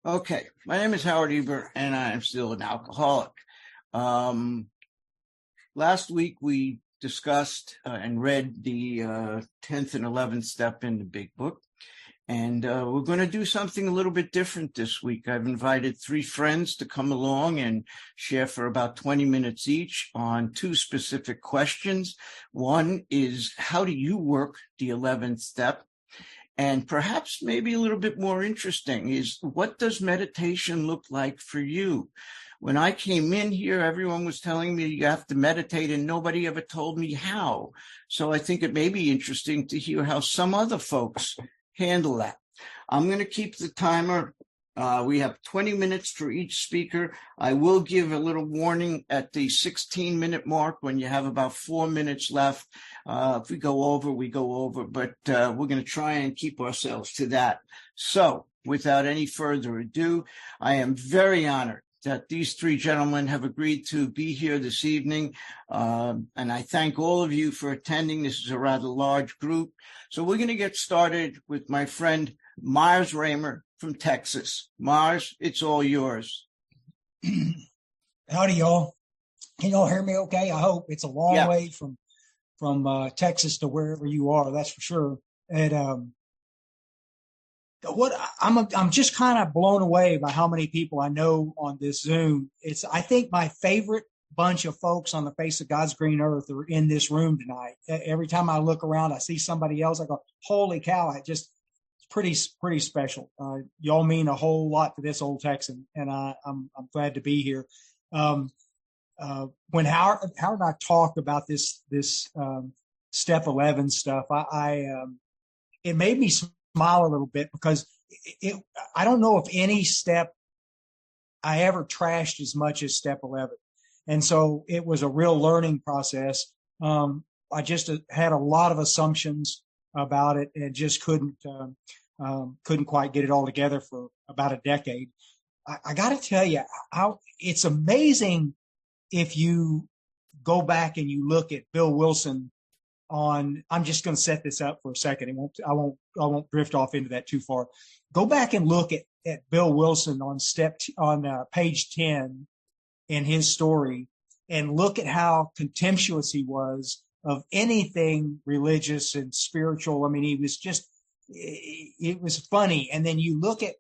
Okay, my name is Howard Ebert, and I am still an alcoholic. Last week we discussed and read the 10th and 11th step in the Big Book, and we're going to do something a little bit different this week. I've invited 3 friends to come along and share for about 20 minutes each on 2 specific questions. One is, how do you work the 11th step? And perhaps maybe a little bit more interesting is, what does meditation look like for you? When I came in here, everyone was telling me you have to meditate, and nobody ever told me how. So I think it may be interesting to hear how some other folks handle that. I'm going to keep the timer. We have 20 minutes for each speaker. I will give a little warning at the 16-minute mark when you have about 4 minutes left. If we go over, we go over, but we're going to try and keep ourselves to that. So without any further ado, I am very honored that these 3 gentlemen have agreed to be here this evening. And I thank all of you for attending. This is a rather large group. So we're going to get started with my friend Mars Raymer from Texas. Mars, it's all yours. Howdy, y'all. Can y'all hear me okay? I hope. It's a long way from Texas to wherever you are, that's for sure. And I'm just kind of blown away by how many people I know on this Zoom. It's, I think, my favorite bunch of folks on the face of God's green earth are in this room tonight. Every time I look around, I see somebody else, I go, holy cow, it's pretty special. Y'all mean a whole lot to this old Texan, and I'm glad to be here. When Howard and I talked about this step 11 stuff, it made me smile a little bit, because I don't know if any step I ever trashed as much as step 11. And so it was a real learning process. I just had a lot of assumptions about it and just couldn't quite get it all together for about a decade. I got to tell you, it's amazing if you go back and you look at Bill Wilson on, I'm just going to set this up for a second. I won't drift off into that too far. Go back and look at Bill Wilson on page 10 in his story, and look at how contemptuous he was of anything religious and spiritual. I mean, he was just, it was funny. And then you look at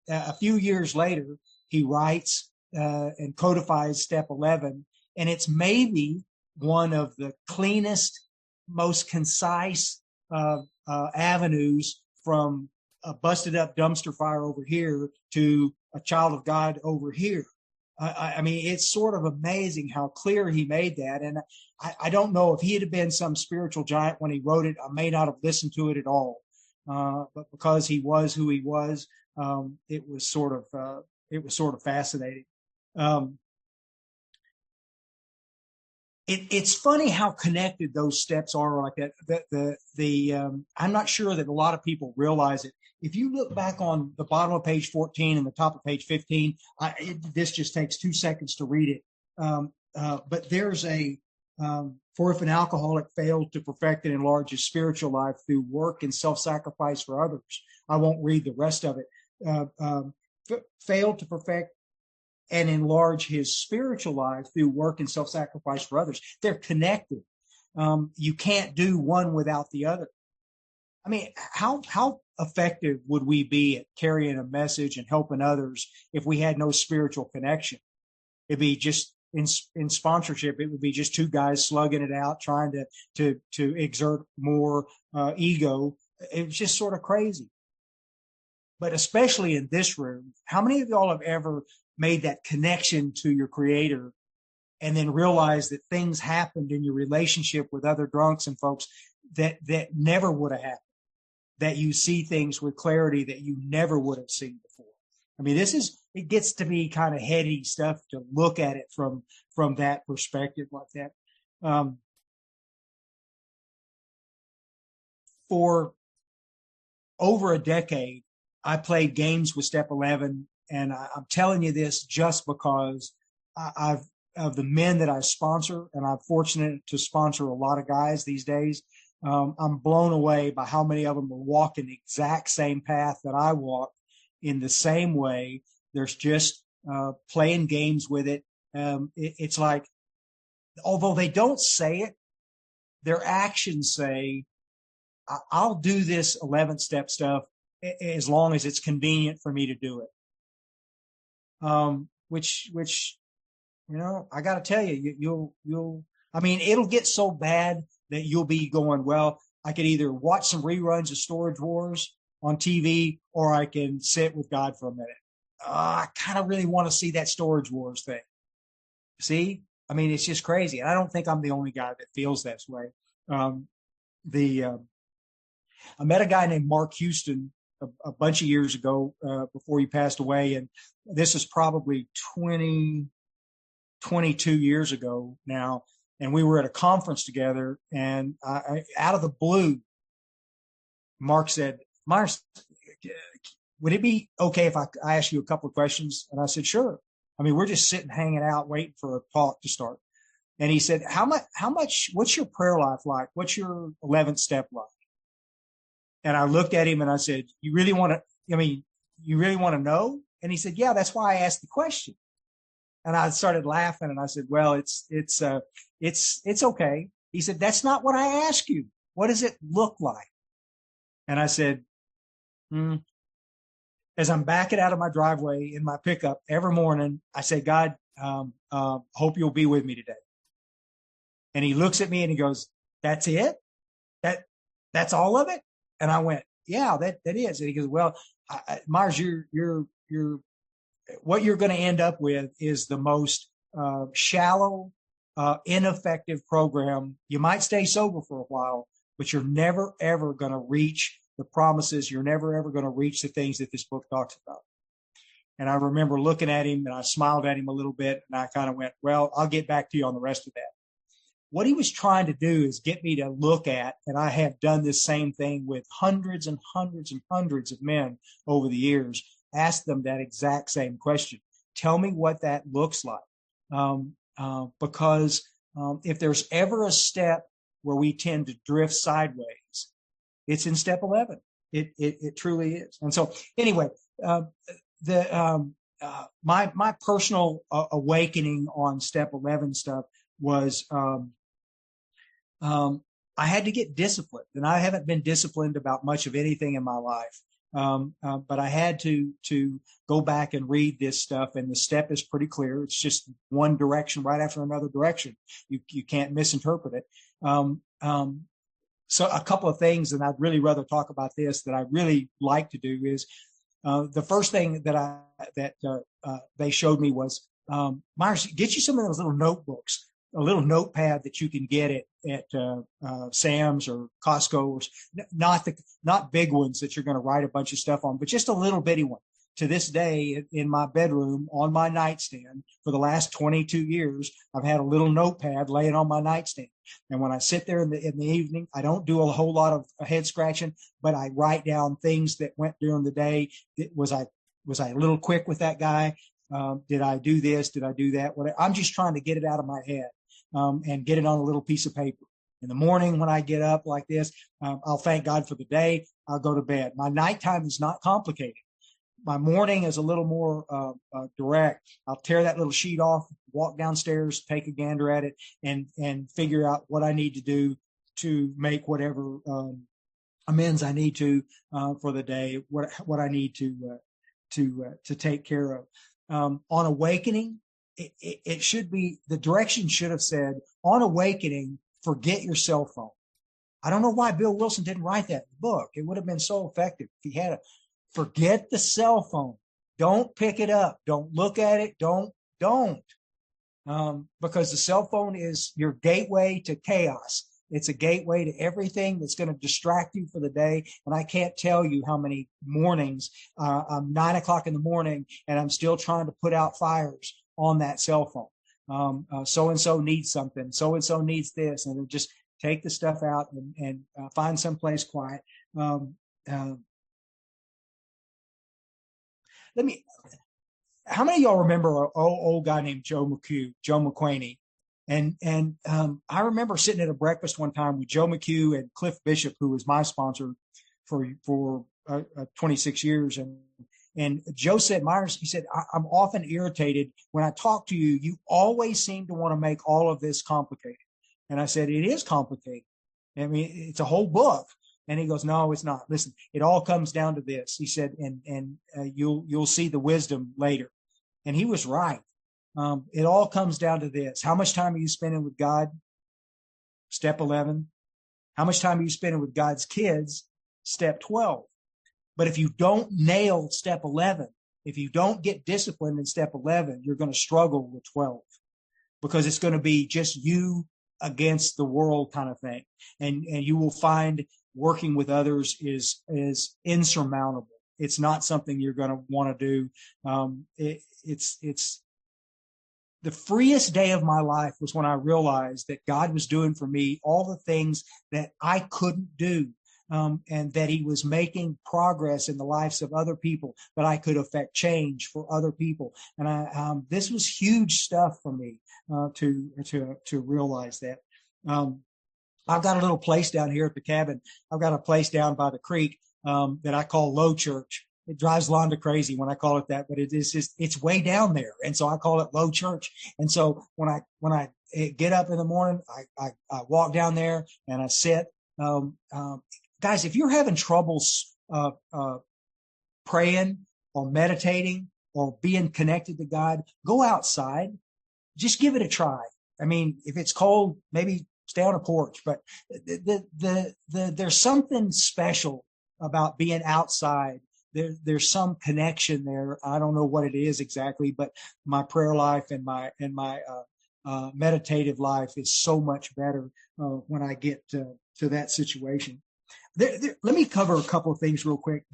a few years later, he writes and codifies step 11, and it's maybe one of the cleanest, most concise avenues from a busted up dumpster fire over here to a child of God over here. I mean, it's sort of amazing how clear he made that. And I don't know if he had been some spiritual giant when he wrote it, I may not have listened to it at all. But because he was who he was, it was sort of fascinating. It's funny how connected those steps are like that. I'm not sure that a lot of people realize it. If you look back on the bottom of page 14 and the top of page 15, this just takes 2 seconds to read it. But there's for if an alcoholic failed to perfect and enlarge his spiritual life through work and self-sacrifice for others, I won't read the rest of it. Failed to perfect and enlarge his spiritual life through work and self-sacrifice for others. They're connected. You can't do one without the other. I mean, how effective would we be at carrying a message and helping others if we had no spiritual connection? It'd be just in sponsorship, it would be just 2 guys slugging it out, trying to exert more ego. It was just sort of crazy. But especially in this room, how many of y'all have ever made that connection to your creator and then realized that things happened in your relationship with other drunks and folks that never would have happened, that you see things with clarity that you never would have seen before? I mean, it gets to be kind of heady stuff to look at it from that perspective like that. For over a decade, I played games with Step 11, and I'm telling you this just because of the men that I sponsor, and I'm fortunate to sponsor a lot of guys these days. I'm blown away by how many of them are walking the exact same path that I walk in the same way. There's just playing games with it. It's like, although they don't say it, their actions say, I'll do this 11th step stuff as long as it's convenient for me to do it. Which, I got to tell you, I mean, it'll get so bad that you'll be going, well, I could either watch some reruns of Storage Wars on TV, or I can sit with God for a minute. I kind of really want to see that Storage Wars thing. See? I mean, it's just crazy. And I don't think I'm the only guy that feels this way. I met a guy named Mark Houston a bunch of years ago, before he passed away. And this is probably 22 years ago now. And we were at a conference together, and out of the blue, Mark said, Myers, would it be okay if I ask you a couple of questions? And I said, sure. I mean, we're just sitting, hanging out, waiting for a talk to start. And he said, how much, what's your prayer life like? What's your 11th step like? And I looked at him and I said, you really want to know? And he said, yeah, that's why I asked the question. And I started laughing, and I said, well, it's okay. He said, that's not what I asked you. What does it look like? And I said, as I'm backing out of my driveway in my pickup every morning, I say, God, hope you'll be with me today. And he looks at me and he goes, that's it? That's all of it? And I went, yeah, that is. And he goes, well, Myers, you're what you're going to end up with is the most shallow, ineffective program. You might stay sober for a while, but you're never, ever going to reach the promises. You're never, ever going to reach the things that this book talks about. And I remember looking at him, and I smiled at him a little bit, and I kind of went, well, I'll get back to you on the rest of that. What he was trying to do is get me to look at, and I have done this same thing with hundreds and hundreds and hundreds of men over the years, ask them that exact same question. Tell me what that looks like. Because if there's ever a step where we tend to drift sideways, it's in step 11. It truly is. And so anyway, my personal awakening on step 11 stuff was, I had to get disciplined, and I haven't been disciplined about much of anything in my life. But I had to go back and read this stuff, and the step is pretty clear. It's just one direction right after another direction. You can't misinterpret it. So a couple of things, and I'd really rather talk about this, that I really like to do is, the first thing that they showed me was, Myers, get you some of those little notebooks, a little notepad that you can get at Sam's or Costco, or not big ones that you're going to write a bunch of stuff on, but just a little bitty one. To this day, in my bedroom on my nightstand for the last 22 years, I've had a little notepad laying on my nightstand. And when I sit there in the evening, I don't do a whole lot of head scratching, but I write down things that went during the day. Was I a little quick with that guy? Did I do this? Did I do that? I'm just trying to get it out of my head, and get it on a little piece of paper. In the morning when I get up like this, I'll thank God for the day. I'll go to bed. My nighttime is not complicated. My morning is a little more direct. I'll tear that little sheet off, walk downstairs, take a gander at it, and figure out what I need to do to make whatever amends I need to for the day, what I need to take care of. On awakening, it should be, the direction should have said, on awakening, forget your cell phone. I don't know why Bill Wilson didn't write that book. It would have been so effective if he had it. Forget the cell phone. Don't pick it up. Don't look at it. Don't. Because the cell phone is your gateway to chaos. It's a gateway to everything that's going to distract you for the day. And I can't tell you how many mornings, I'm 9 o'clock in the morning and I'm still trying to put out fires on that cell phone. So-and-so needs something. So-and-so needs this. And then just take the stuff out and find someplace quiet. How many of y'all remember an old guy named Joe McQuaney? And I remember sitting at a breakfast one time with Joe McHugh and Cliff Bishop, who was my sponsor for 26 years. And Joe said, Myers, he said, I'm often irritated when I talk to you. You always seem to want to make all of this complicated. And I said, it is complicated. I mean, it's a whole book. And he goes, no, it's not. Listen, it all comes down to this. He said, and you'll see the wisdom later. And he was right. It all comes down to this. How much time are you spending with God? Step 11. How much time are you spending with God's kids? Step 12. But if you don't nail step 11, if you don't get disciplined in step 11, you're going to struggle with 12, because it's going to be just you against the world kind of thing. And you will find working with others is insurmountable. It's not something you're going to want to do. It's the freest day of my life was when I realized that God was doing for me all the things that I couldn't do. And that he was making progress in the lives of other people, that I could affect change for other people. And this was huge stuff for me, to realize that. I've got a little place down here at the cabin. I've got a place down by the creek, that I call Low Church. It drives Londa crazy when I call it that, but it's way down there. And so I call it Low Church. And so when I get up in the morning, I walk down there and I sit. Guys, if you're having troubles praying or meditating or being connected to God, go outside. Just give it a try. I mean, if it's cold, maybe stay on a porch. But there's something special about being outside. There's some connection there. I don't know what it is exactly, but my prayer life and my meditative life is so much better when I get to that situation. Let me cover a couple of things real quick.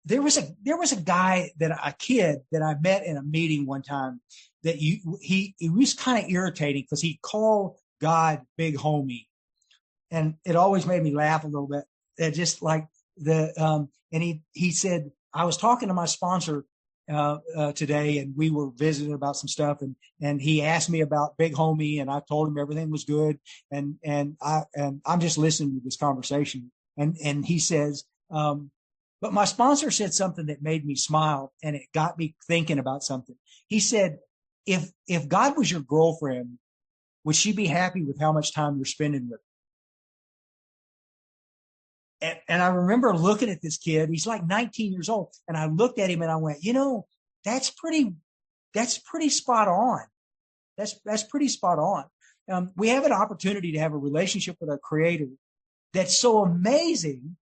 There was a guy, a kid that I met in a meeting one time that he was kind of irritating because he called God Big Homie, and it always made me laugh a little bit. Just like and he said, I was talking to my sponsor today, and we were visiting about some stuff, and he asked me about Big Homie, and I told him everything was good, and I'm just listening to this conversation, and he says, but my sponsor said something that made me smile, and it got me thinking about something. He said, if God was your girlfriend, would she be happy with how much time you're spending with her? And I remember looking at this kid. He's like 19 years old. And I looked at him and I went, that's pretty spot on. That's pretty spot on. We have an opportunity to have a relationship with our Creator that's so amazing.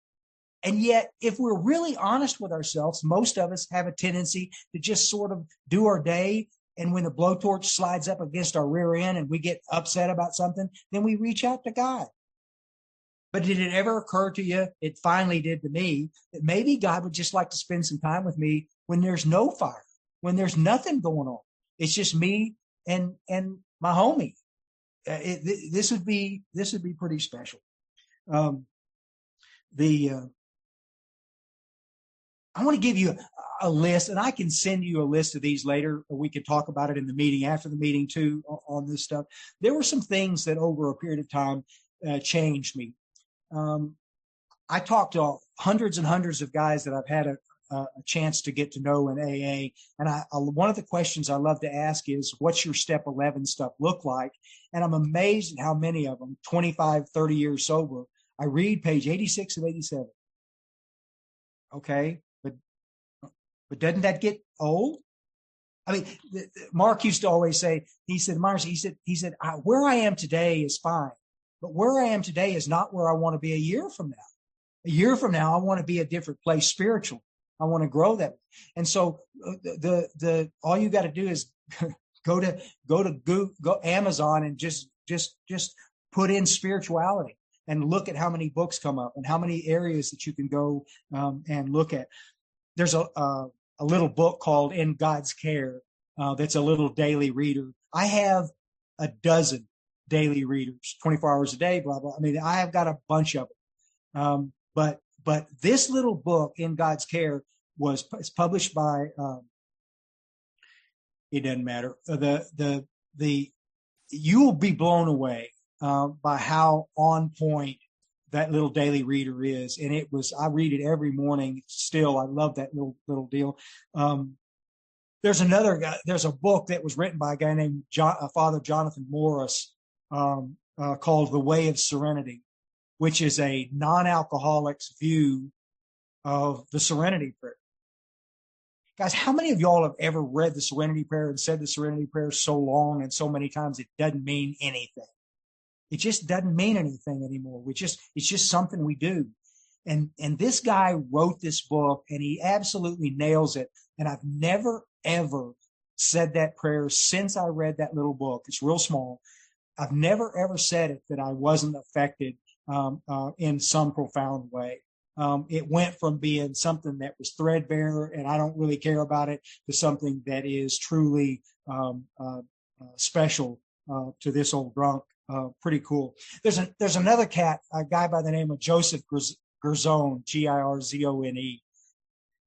And yet, if we're really honest with ourselves, most of us have a tendency to just sort of do our day. And when the blowtorch slides up against our rear end and we get upset about something, then we reach out to God. But did it ever occur to you, it finally did to me, that maybe God would just like to spend some time with me when there's no fire, when there's nothing going on? It's just me and my homie. This would be pretty special. I want to give you a list, and I can send you a list of these later, or we could talk about it in the meeting, after the meeting too, on this stuff. There were some things that over a period of time changed me. I talked to hundreds and hundreds of guys that I've had a chance to get to know in AA. And one of the questions I love to ask is, what's your step 11 stuff look like? And I'm amazed at how many of them, 25, 30 years sober, I read page 86 and 87. Okay. But doesn't that get old? I mean, Mark used to always say, he said, Myers, he said, where I am today is fine. But where I am today is not where I want to be a year from now. A year from now, I want to be a different place spiritually. I want to grow that. And so all you got to do is go to Google, go Amazon, and just put in spirituality and look at how many books come up and how many areas that you can go and look at. There's a little book called In God's Care that's a little daily reader. I have a dozen daily readers, 24 hours a day, blah, blah. I mean, I have got a bunch of them. But this little book, In God's Care, it's published by, it doesn't matter. You will be blown away by how on point that little daily reader is. And I read it every morning still. I love that little deal. There's another guy, there's a book that was written by a guy named Father Jonathan Morris, called The Way of Serenity, which is a non-alcoholic's view of the Serenity Prayer. Guys, how many of y'all have ever read the Serenity Prayer and said the Serenity Prayer so long and so many times it doesn't mean anything? It just doesn't mean anything anymore. It's just something we do. And this guy wrote this book and he absolutely nails it. And I've never, ever said that prayer since I read that little book. It's real small. I've never, ever said it that I wasn't affected in some profound way. It went from being something that was threadbare and I don't really care about it to something that is truly special to this old drunk. Pretty cool. There's another cat, a guy by the name of Joseph Girzone, Girzone,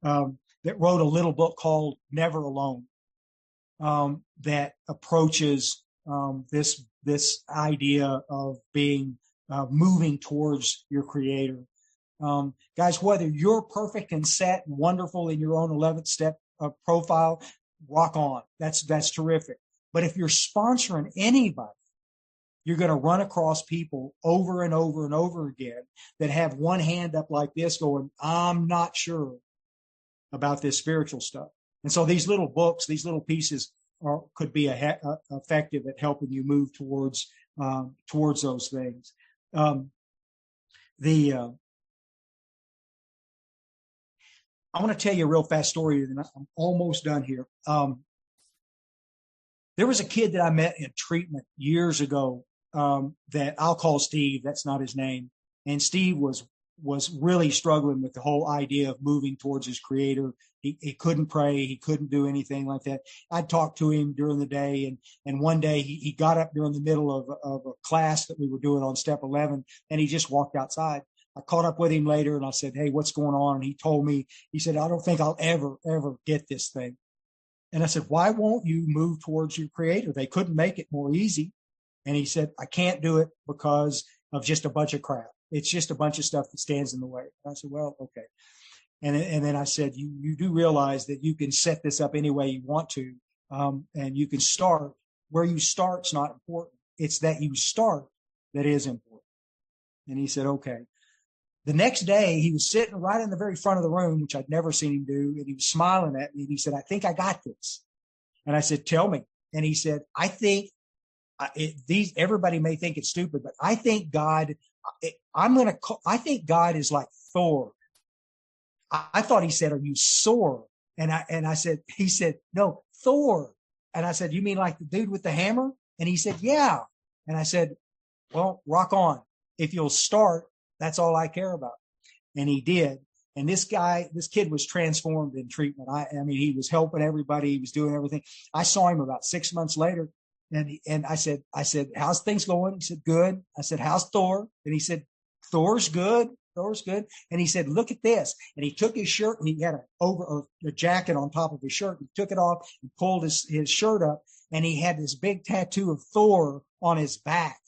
that wrote a little book called Never Alone, that approaches this idea of being moving towards your Creator. Guys, whether you're perfect and set and wonderful in your own 11th step profile, rock on. That's terrific. But if you're sponsoring anybody, you're going to run across people over and over and over again that have one hand up like this going, I'm not sure about this spiritual stuff. And so these little books, these little pieces could be effective at helping you move towards those things. I want to tell you a real fast story, and I'm almost done here. There was a kid that I met in treatment years ago that I'll call Steve. That's not his name. And Steve was really struggling with the whole idea of moving towards his Creator. He couldn't pray. He couldn't do anything like that. I'd talk to him during the day. And one day he got up during the middle of a class that we were doing on step 11, and he just walked outside. I caught up with him later and I said, hey, what's going on? And he told me, he said, I don't think I'll ever get this thing. And I said, why won't you move towards your Creator? They couldn't make it more easy. And he said, I can't do it because of just a bunch of crap. It's just a bunch of stuff that stands in the way. And I said, well, okay. And then I said, you do realize that you can set this up any way you want to. And you can start. Where you start's not important. It's that you start that is important. And he said, okay. The next day, he was sitting right in the very front of the room, which I'd never seen him do. And he was smiling at me. And he said, I think I got this. And I said, tell me. And he said, I think everybody may think it's stupid, but I think God, I think God is like Thor. I thought he said, are you sore? And I said, he said, no, Thor. And I said, you mean like the dude with the hammer? And he said, yeah. And I said, well, rock on. If you'll start, that's all I care about. And he did. And this kid was transformed in treatment. I mean, he was helping everybody. He was doing everything. I saw him about 6 months later. And I said, how's things going? He said, good. I said, how's Thor? And he said, Thor's good. Thor's good. And he said, look at this. And he took his shirt and he had a jacket on top of his shirt. He took it off and pulled his shirt up. And he had this big tattoo of Thor on his back,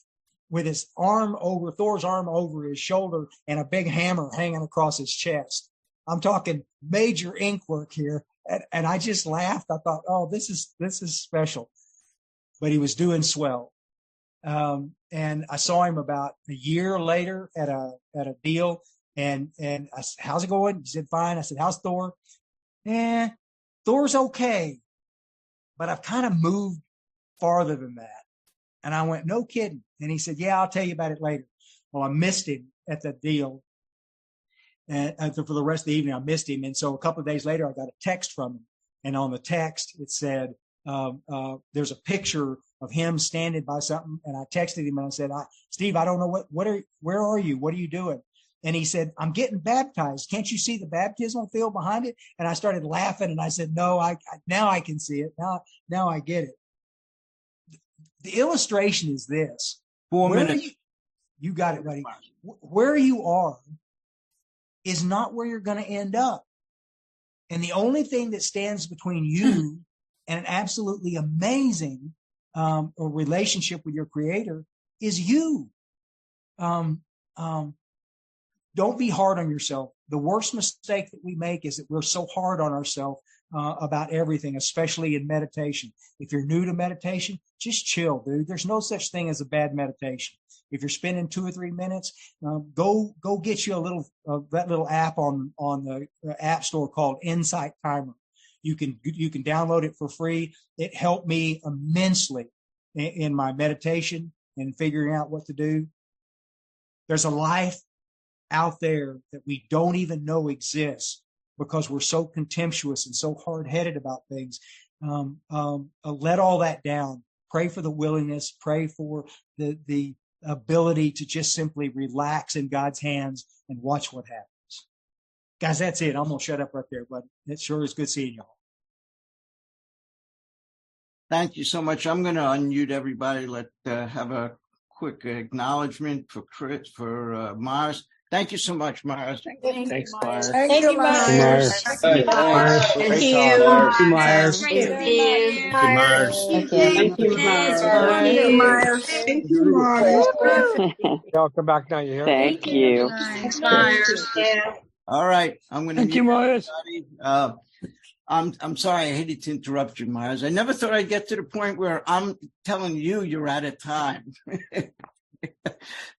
with his Thor's arm over his shoulder and a big hammer hanging across his chest. I'm talking major ink work here. And I just laughed. I thought, oh, this is special. But he was doing swell. And I saw him about a year later at a deal. And I said, how's it going? He said, fine. I said, how's Thor? Thor's okay. But I've kind of moved farther than that. And I went, no kidding. And he said, yeah, I'll tell you about it later. Well, I missed him at the deal. And for the rest of the evening, I missed him. And so a couple of days later, I got a text from him. And on the text, it said, there's a picture of him standing by something. And I texted him and I said, Steve, I don't know where are you? What are you doing? And he said, I'm getting baptized. Can't you see the baptismal field behind it? And I started laughing and I said, no, now I can see it. Now I get it. The illustration is this. 4 minutes. You got it, buddy. Where you are is not where you're going to end up. And the only thing that stands between you and an absolutely amazing relationship with your Creator is you. don't be hard on yourself. The worst mistake that we make is that we're so hard on ourselves about everything, especially in meditation. If you're new to meditation, just chill, dude. There's no such thing as a bad meditation. If you're spending 2 or 3 minutes, go get you a little that little app on the app store called Insight Timer. You can download it for free. It helped me immensely in my meditation and figuring out what to do. There's a life out there that we don't even know exists because we're so contemptuous and so hard-headed about things. Let all that down. Pray for the willingness. Pray for the ability to just simply relax in God's hands and watch what happens. Guys, that's it. I'm going to shut up right there, but it sure is good seeing y'all. Thank you so much. I'm going to unmute everybody. Have a quick acknowledgement for Chris, for Mars. Thank you so much, Mars. Thanks, Mars. Thank you, Mars. Thank you, Mars. Thank Great you. talk, Thank you, Mars. Mars. Thank you, Mars. Thank you, Mars. Thank you, Mars. Thank you, Mars. Y'all come back now, you hear? Thank you. Thanks, Mars. All right, I'm going to Thank you, Mars. I'm sorry, I hated to interrupt you, Mars. I never thought I'd get to the point where I'm telling you you're out of time.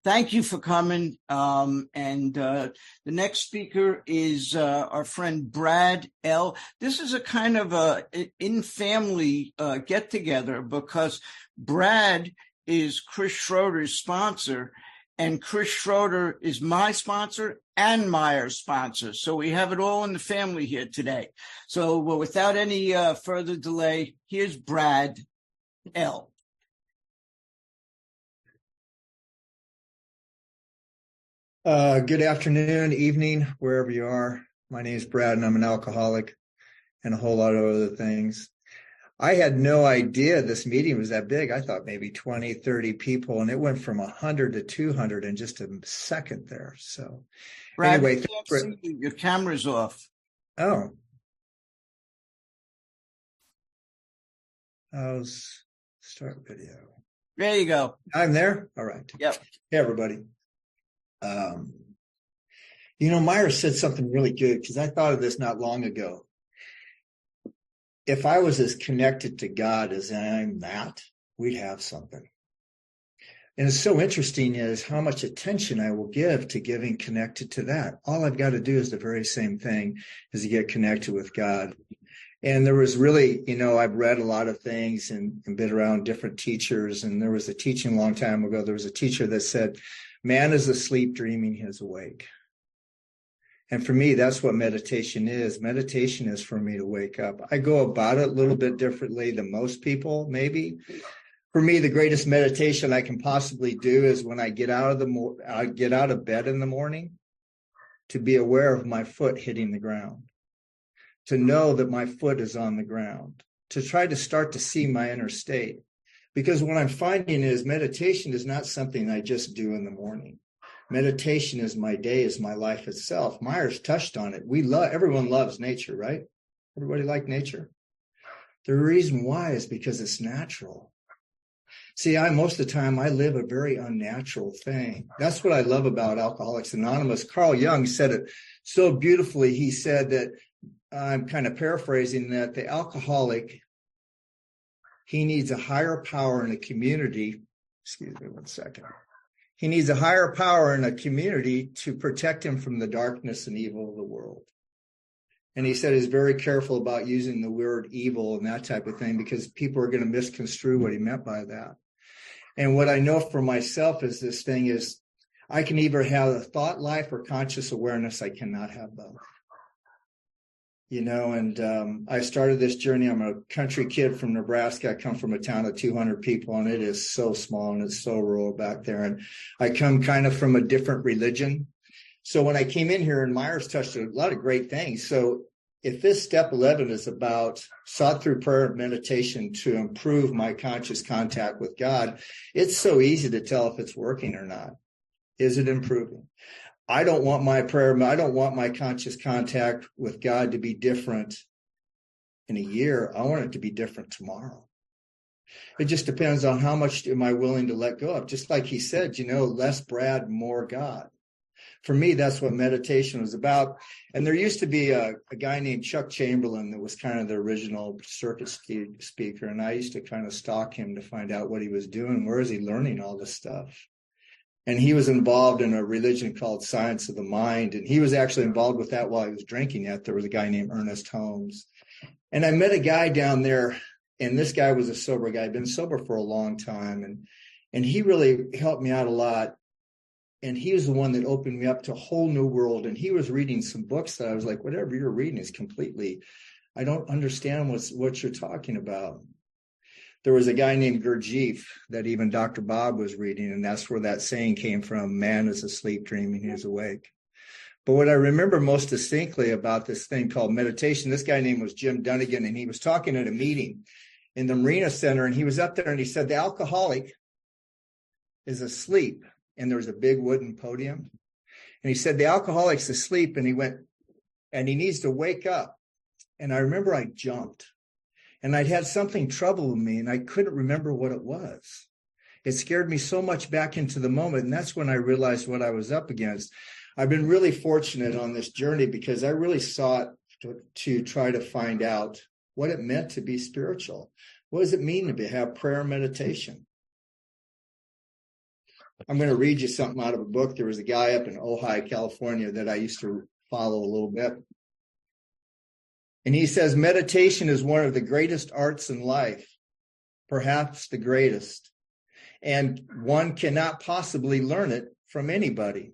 Thank you for coming. The next speaker is our friend Brad L. This is a kind of a in-family get-together because Brad is Chris Schroeder's sponsor, and Chris Schroeder is my sponsor and Meyer's sponsor. So we have it all in the family here today. So without any further delay, here's Brad L. Good afternoon, evening, wherever you are. My name is Brad, and I'm an alcoholic and a whole lot of other things. I had no idea this meeting was that big. I thought maybe 20, 30 people, and it went from 100 to 200 in just a second there. So Brad, anyway, your camera's off. Oh. I'll start video. There you go. I'm there? All right. Yep. Hey, everybody. Meyer said something really good because I thought of this not long ago. If I was as connected to God as I am that, we'd have something. And it's so interesting is how much attention I will give to getting connected to that. All I've got to do is the very same thing is to get connected with God. And there was really, I've read a lot of things and been around different teachers. And there was a teaching a long time ago. There was a teacher that said, man is asleep, dreaming he is awake. And for me, that's what meditation is. Meditation is for me to wake up. I go about it a little bit differently than most people, maybe. For me, the greatest meditation I can possibly do is when I get out of bed in the morning, to be aware of my foot hitting the ground, to know that my foot is on the ground, to try to start to see my inner state. Because what I'm finding is meditation is not something I just do in the morning. Meditation is my day, is my life itself. Myers touched on it. Everyone loves nature, right? Everybody like nature. The reason why is because it's natural. See, most of the time I live a very unnatural thing. That's what I love about Alcoholics Anonymous. Carl Jung said it so beautifully. He said that, I'm kind of paraphrasing, that the alcoholic, he needs a higher power in a community. Excuse me one second. He needs a higher power in a community to protect him from the darkness and evil of the world. And he said he's very careful about using the word evil and that type of thing because people are going to misconstrue what he meant by that. And what I know for myself is this thing is I can either have a thought life or conscious awareness. I cannot have both. I started this journey. I'm a country kid from Nebraska. I come from a town of 200 people, and it is so small and it's so rural back there. And I come kind of from a different religion. So when I came in here, and Myers touched a lot of great things. So if this step 11 is about sought through prayer and meditation to improve my conscious contact with God, it's so easy to tell if it's working or not. Is it improving? I don't want my conscious contact with God to be different in a year. I want it to be different tomorrow. It just depends on how much am I willing to let go of. Just like he said, less Brad, more God. For me, that's what meditation was about. And there used to be a guy named Chuck Chamberlain that was kind of the original circuit speaker. And I used to kind of stalk him to find out what he was doing. Where is he learning all this stuff? And he was involved in a religion called Science of the Mind. And he was actually involved with that while he was drinking it. There was a guy named Ernest Holmes. And I met a guy down there, and this guy was a sober guy, been sober for a long time. And he really helped me out a lot. And he was the one that opened me up to a whole new world. And he was reading some books that I was like, whatever you're reading is completely, I don't understand what you're talking about. There was a guy named Gurdjieff that even Dr. Bob was reading, and that's where that saying came from, man is asleep, dreaming he is awake. But what I remember most distinctly about this thing called meditation, this guy name was Jim Dunnigan, and he was talking at a meeting in the Marina Center, and he was up there and he said, the alcoholic is asleep. And there was a big wooden podium. And he said, the alcoholic's asleep, and he went, and he needs to wake up. And I remember I jumped, and I'd had something trouble with me, and I couldn't remember what it was. It scared me so much back into the moment. And that's when I realized what I was up against. I've been really fortunate on this journey because I really sought to try to find out what it meant to be spiritual. What does it mean to have prayer and meditation? I'm going to read you something out of a book. There was a guy up in Ojai, California that I used to follow a little bit. And he says, meditation is one of the greatest arts in life, perhaps the greatest. And one cannot possibly learn it from anybody.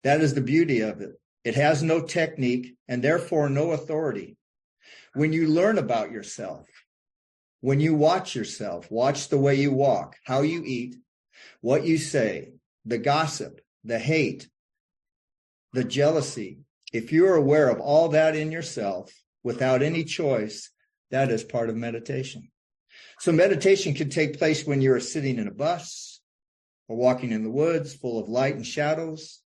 That is the beauty of it. It has no technique and therefore no authority. When you learn about yourself, when you watch yourself, watch the way you walk, how you eat, what you say, the gossip, the hate, the jealousy, if you're aware of all that in yourself without any choice, that is part of meditation. So meditation can take place when you're sitting in a bus or walking in the woods full of light and shadows,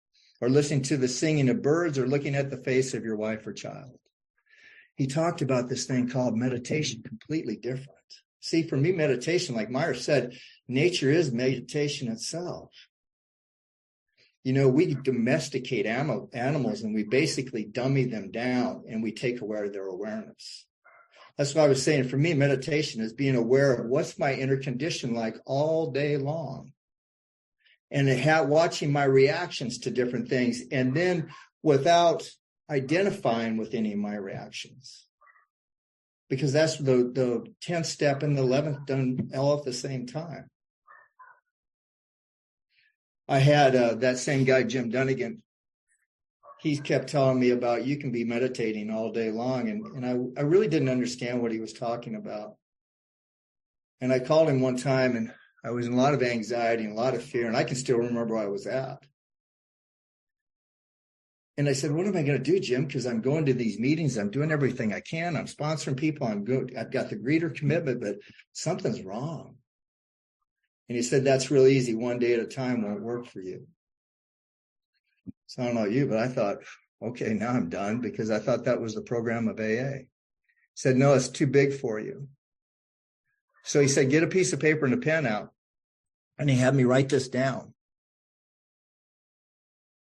or listening to the singing of birds, or looking at the face of your wife or child. He talked about this thing called meditation, completely different. See, for me, meditation, like Myers said, nature is meditation itself. You know, we domesticate animals and we basically dummy them down and we take away their awareness. That's what I was saying. For me, meditation is being aware of what's my inner condition like all day long. And watching my reactions to different things, and then without identifying with any of my reactions. Because that's the 10th step and the 11th done all at the same time. I had that same guy, Jim Dunnigan. He kept telling me about you can be meditating all day long. And I really didn't understand what he was talking about. And I called him one time, and I was in a lot of anxiety and a lot of fear. And I can still remember where I was at. And I said, what am I going to do, Jim? Because I'm going to these meetings. I'm doing everything I can. I'm sponsoring people. I'm good. I've got the greeter commitment, but something's wrong. And he said, that's real easy. One day at a time won't work for you. So I don't know you, but I thought, okay, now I'm done, because I thought that was the program of AA. He said, no, it's too big for you. So he said, get a piece of paper and a pen out. And he had me write this down.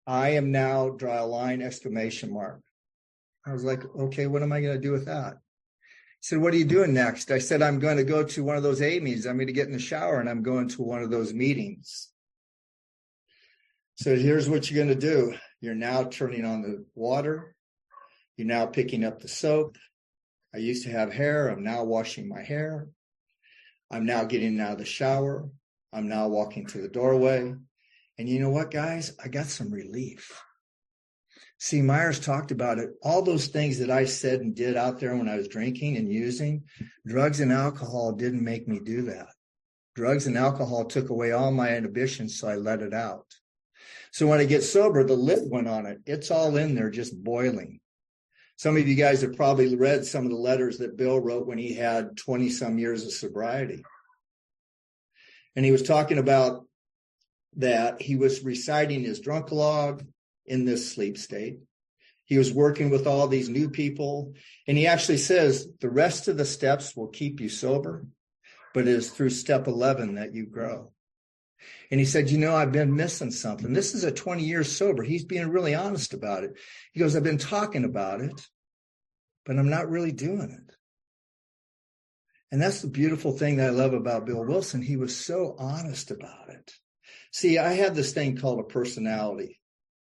I am now, draw a line, exclamation mark. I was like, okay, what am I going to do with that? He said, what are you doing next? I said, I'm going to go to one of those AA meetings. I'm going to get in the shower and I'm going to one of those meetings. So here's what you're going to do. You're now turning on the water. You're now picking up the soap. I used to have hair. I'm now washing my hair. I'm now getting out of the shower. I'm now walking to the doorway. And you know what, guys? I got some relief. See, Myers talked about it. All those things that I said and did out there when I was drinking and using, drugs and alcohol didn't make me do that. Drugs and alcohol took away all my inhibitions, so I let it out. So when I get sober, the lid went on it. It's all in there, just boiling. Some of you guys have probably read some of the letters that Bill wrote when he had 20-some years of sobriety. And he was talking about that he was reciting his drunk log in this sleep state. He was working with all these new people. And he actually says the rest of the steps will keep you sober, but it is through step 11 that you grow. And he said, you know, I've been missing something. This is a 20 years sober. He's being really honest about it. He goes, I've been talking about it, but I'm not really doing it. And that's the beautiful thing that I love about Bill Wilson. He was so honest about it. See, I have this thing called a personality,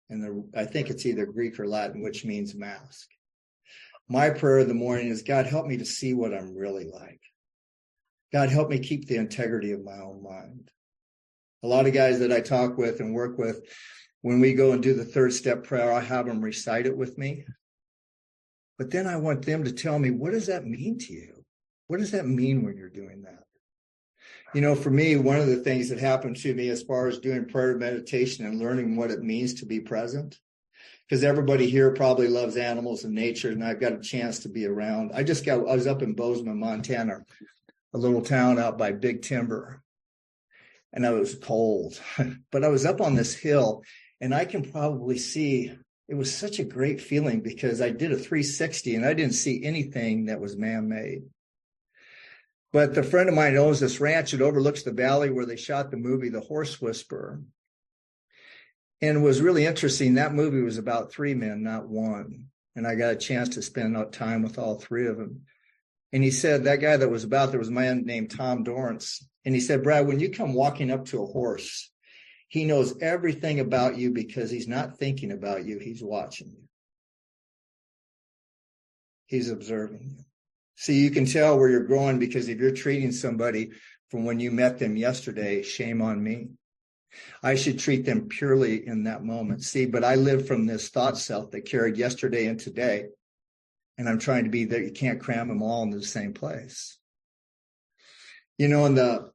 and I think it's either Greek or Latin, which means mask. My prayer in the morning is, God, help me to see what I'm really like. God, help me keep the integrity of my own mind. A lot of guys that I talk with and work with, when we go and do the third step prayer, I have them recite it with me. But then I want them to tell me, what does that mean to you? What does that mean when you're doing that? You know, for me, one of the things that happened to me as far as doing prayer meditation and learning what it means to be present, because everybody here probably loves animals and nature, and I've got a chance to be around. I was up in Bozeman, Montana, a little town out by Big Timber, and I was cold, but I was up on this hill, and I can probably see, it was such a great feeling because I did a 360 and I didn't see anything that was man-made. But the friend of mine owns this ranch. It overlooks the valley where they shot the movie, The Horse Whisperer. And it was really interesting. That movie was about 3 men, not one. And I got a chance to spend time with all 3 of them. And he said, that guy that was about there was a man named Tom Dorrance. And he said, Brad, when you come walking up to a horse, he knows everything about you because he's not thinking about you. He's watching you. He's observing you. See, you can tell where you're growing because if you're treating somebody from when you met them yesterday, shame on me. I should treat them purely in that moment. See, but I live from this thought self that carried yesterday and today. And I'm trying to be there. You can't cram them all into the same place. You know,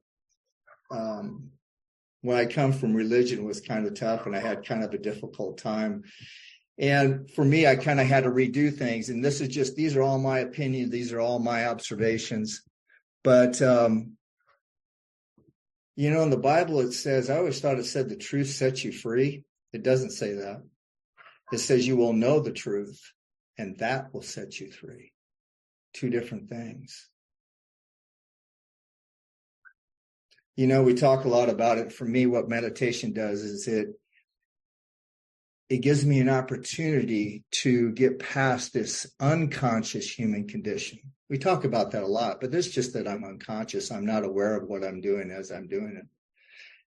when I come from religion was kind of tough and I had kind of a difficult time. And for me, I kind of had to redo things. And these are all my opinions. These are all my observations. But, you know, in the Bible, it says, I always thought it said the truth sets you free. It doesn't say that. It says you will know the truth and that will set you free. 2 different things. You know, we talk a lot about it. For me, what meditation does is it gives me an opportunity to get past this unconscious human condition. We talk about that a lot, but it's just that I'm unconscious. I'm not aware of what I'm doing as I'm doing it.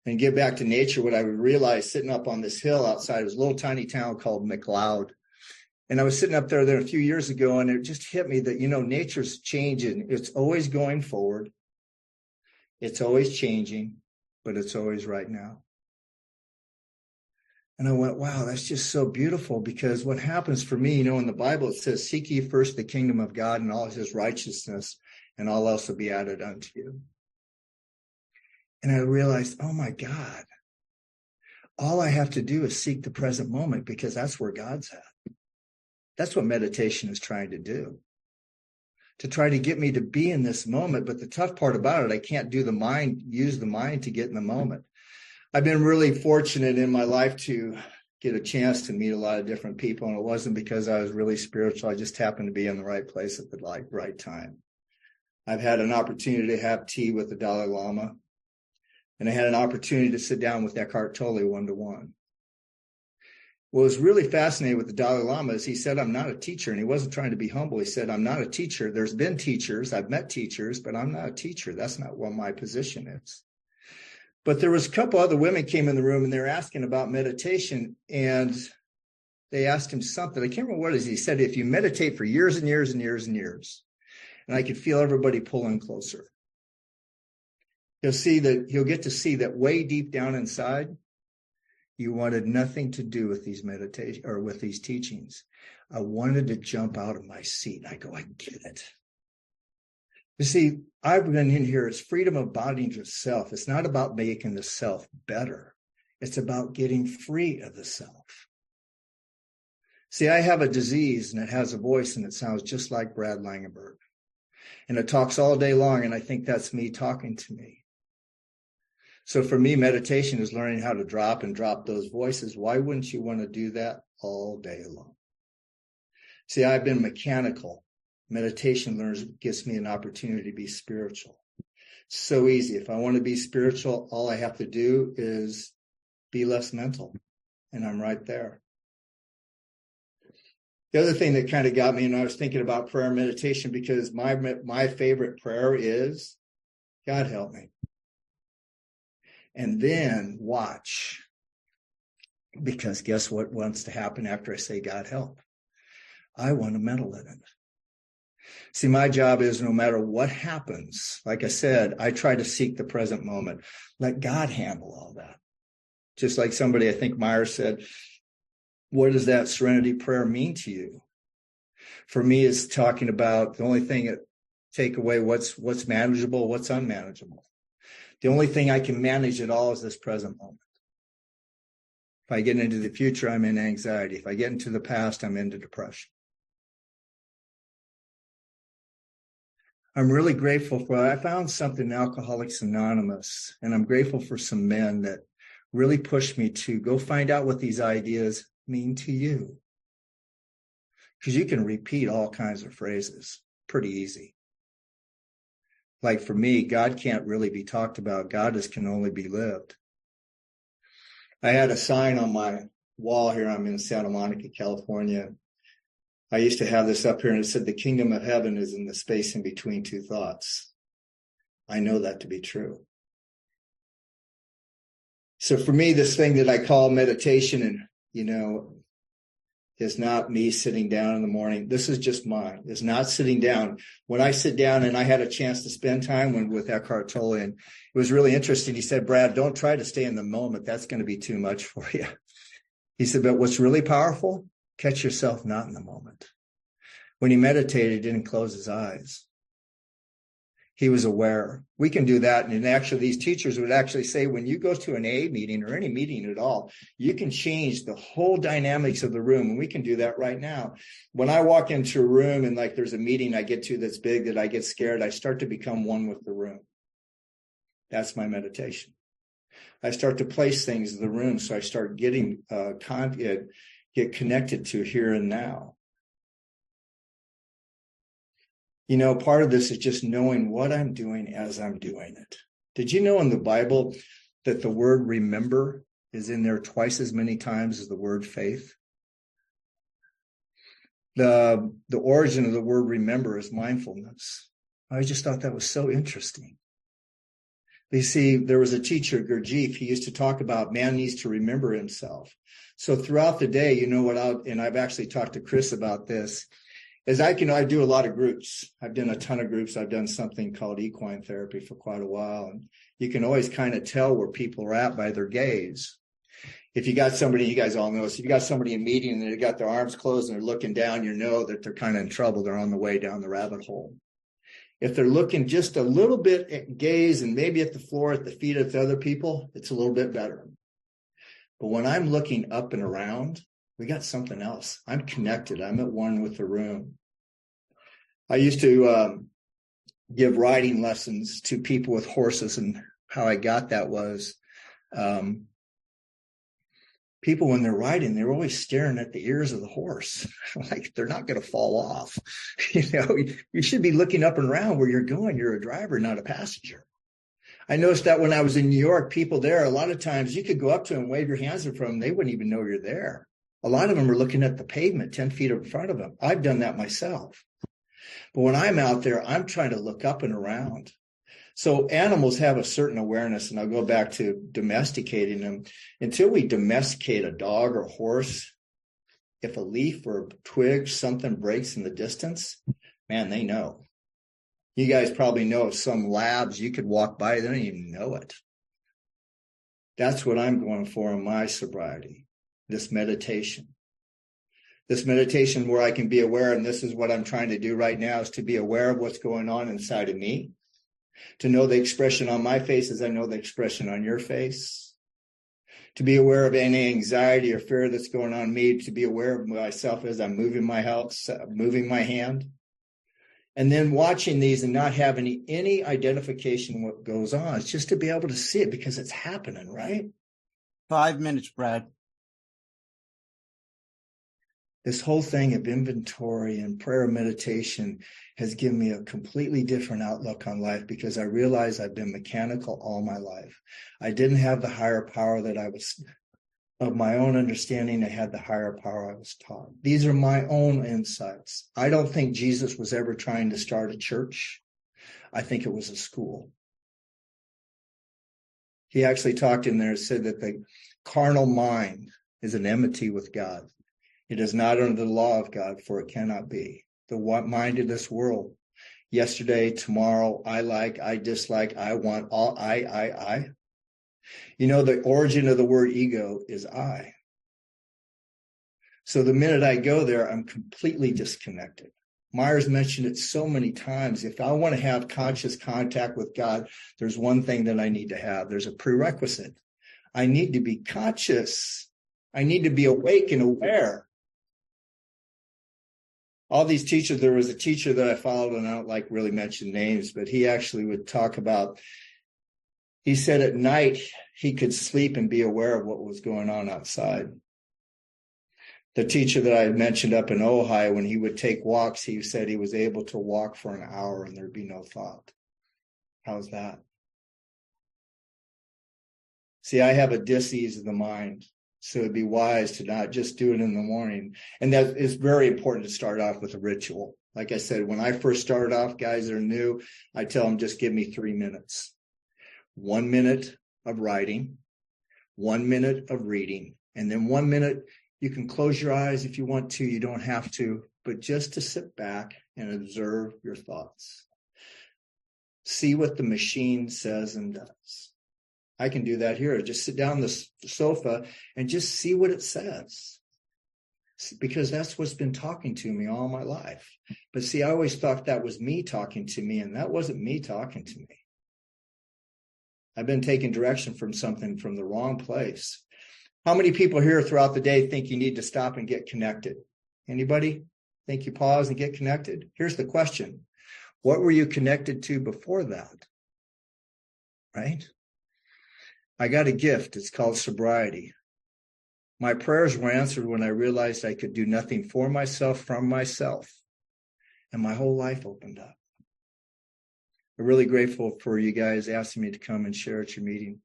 And get back to nature, what I realized sitting up on this hill outside, it was a little tiny town called McLeod. And I was sitting up there a few years ago, and it just hit me that, you know, nature's changing. It's always going forward. It's always changing, but it's always right now. And I went, wow, that's just so beautiful, because what happens for me, you know, in the Bible, it says, seek ye first the kingdom of God and all his righteousness, and all else will be added unto you. And I realized, oh my God, all I have to do is seek the present moment, because that's where God's at. That's what meditation is trying to do, to try to get me to be in this moment. But the tough part about it, I can't use the mind to get in the moment. I've been really fortunate in my life to get a chance to meet a lot of different people. And it wasn't because I was really spiritual. I just happened to be in the right place at the right time. I've had an opportunity to have tea with the Dalai Lama. And I had an opportunity to sit down with Eckhart Tolle 1-to-1. What was really fascinating with the Dalai Lama is he said, I'm not a teacher. And he wasn't trying to be humble. He said, I'm not a teacher. There's been teachers. I've met teachers, but I'm not a teacher. That's not what my position is. But there was a couple other women came in the room and they were asking about meditation. And they asked him something. I can't remember what it is. He said, if you meditate for years and years and years and years, and I could feel everybody pulling closer, he'll get to see that way deep down inside, you wanted nothing to do with these meditation or with these teachings. I wanted to jump out of my seat. I go, I get it. You see, I've been in here. It's freedom of body to self. It's not about making the self better. It's about getting free of the self. See, I have a disease and it has a voice and it sounds just like Brad Langenberg. And it talks all day long. And I think that's me talking to me. So for me, meditation is learning how to drop those voices. Why wouldn't you want to do that all day long? See, I've been mechanical. Meditation gives me an opportunity to be spiritual. So easy. If I want to be spiritual, all I have to do is be less mental, and I'm right there. The other thing that kind of got me, and I was thinking about prayer and meditation, because my favorite prayer is, God help me. And then watch. Because guess what wants to happen after I say, God help? I want to meddle in it. See, my job is no matter what happens, like I said, I try to seek the present moment. Let God handle all that. Just like somebody, I think Myers said, what does that serenity prayer mean to you? For me, it's talking about the only thing that take away what's manageable, what's unmanageable. The only thing I can manage at all is this present moment. If I get into the future, I'm in anxiety. If I get into the past, I'm into depression. I'm really grateful I found something in Alcoholics Anonymous, and I'm grateful for some men that really pushed me to go find out what these ideas mean to you. Because you can repeat all kinds of phrases pretty easy. Like for me, God can't really be talked about. God can only be lived. I had a sign on my wall here. I'm in Santa Monica, California. I used to have this up here, and it said, the kingdom of heaven is in the space in between two thoughts. I know that to be true. So for me, this thing that I call meditation, and, is not me sitting down in the morning. This is just mine. It's not sitting down. When I sit down, and I had a chance to spend time with Eckhart Tolle, and it was really interesting. He said, Brad, don't try to stay in the moment. That's going to be too much for you. He said, but what's really powerful? Catch yourself not in the moment. When he meditated, he didn't close his eyes. He was aware. We can do that. And actually, these teachers would actually say, when you go to an AA meeting or any meeting at all, you can change the whole dynamics of the room. And we can do that right now. When I walk into a room and like there's a meeting I get to that's big that I get scared, I start to become one with the room. That's my meditation. I start to place things in the room. So I start getting get connected to here and now. Part of this is just knowing what I'm doing as I'm doing it. Did you know in the Bible that the word remember is in there twice as many times as the word faith? The origin of the word remember is mindfulness. I just thought that was so interesting. You see, there was a teacher, Gurdjieff, he used to talk about man needs to remember himself. So throughout the day, and I've actually talked to Chris about this, I do a lot of groups. I've done a ton of groups. I've done something called equine therapy for quite a while. And you can always kind of tell where people are at by their gaze. If you got somebody, you guys all know this, if you got somebody in a meeting and they got their arms closed and they're looking down, you know that they're kind of in trouble. They're on the way down the rabbit hole. If they're looking just a little bit at gaze and maybe at the floor, at the feet of the other people, it's a little bit better. But when I'm looking up and around, we got something else. I'm connected. I'm at one with the room. I used to give riding lessons to people with horses, and how I got that was people, when they're riding, they're always staring at the ears of the horse. Like they're not going to fall off. You should be looking up and around where you're going. You're a driver, not a passenger. I noticed that when I was in New York, people there, a lot of times you could go up to them, wave your hands in front of them. They wouldn't even know you're there. A lot of them are looking at the pavement 10 feet in front of them. I've done that myself. But when I'm out there, I'm trying to look up and around. So animals have a certain awareness, and I'll go back to domesticating them. Until we domesticate a dog or a horse, if a leaf or a twig, something breaks in the distance, man, they know. You guys probably know of some labs you could walk by, they don't even know it. That's what I'm going for in my sobriety. This meditation where I can be aware, and this is what I'm trying to do right now, is to be aware of what's going on inside of me, to know the expression on my face as I know the expression on your face, to be aware of any anxiety or fear that's going on in me, to be aware of myself as I'm moving my house, moving my hand, and then watching these and not having any identification of what goes on. It's just to be able to see it because it's happening, right? 5 minutes, Brad. This whole thing of inventory and prayer meditation has given me a completely different outlook on life, because I realize I've been mechanical all my life. I didn't have the higher power that I was, of my own understanding. I had the higher power I was taught. These are my own insights. I don't think Jesus was ever trying to start a church. I think it was a school. He actually talked in there, said that the carnal mind is an enmity with God. It is not under the law of God, for it cannot be. The mind of this world, yesterday, tomorrow, I like, I dislike, I want, all I. You know, the origin of the word ego is I. So the minute I go there, I'm completely disconnected. Myers mentioned it so many times. If I want to have conscious contact with God, there's one thing that I need to have. There's a prerequisite. I need to be conscious. I need to be awake and aware. All these teachers, there was a teacher that I followed, and I don't like really mention names, but he actually would talk about, he said at night he could sleep and be aware of what was going on outside. The teacher that I mentioned up in Ojai, when he would take walks, he said he was able to walk for an hour and there'd be no thought. How's that? See, I have a dis-ease of the mind. So it'd be wise to not just do it in the morning. And that is very important to start off with a ritual. Like I said, when I first started off, guys that are new, I tell them, just give me 3 minutes. 1 minute of writing, 1 minute of reading, and then 1 minute, you can close your eyes if you want to, you don't have to, but just to sit back and observe your thoughts. See what the machine says and does. I can do that here. Just sit down on the sofa and just see what it says. Because that's what's been talking to me all my life. But see, I always thought that was me talking to me, and that wasn't me talking to me. I've been taking direction from something from the wrong place. How many people here throughout the day think you need to stop and get connected? Anybody think you pause and get connected? Here's the question. What were you connected to before that? Right? I got a gift. It's called sobriety. My prayers were answered when I realized I could do nothing for myself, from myself, and my whole life opened up. I'm really grateful for you guys asking me to come and share at your meeting.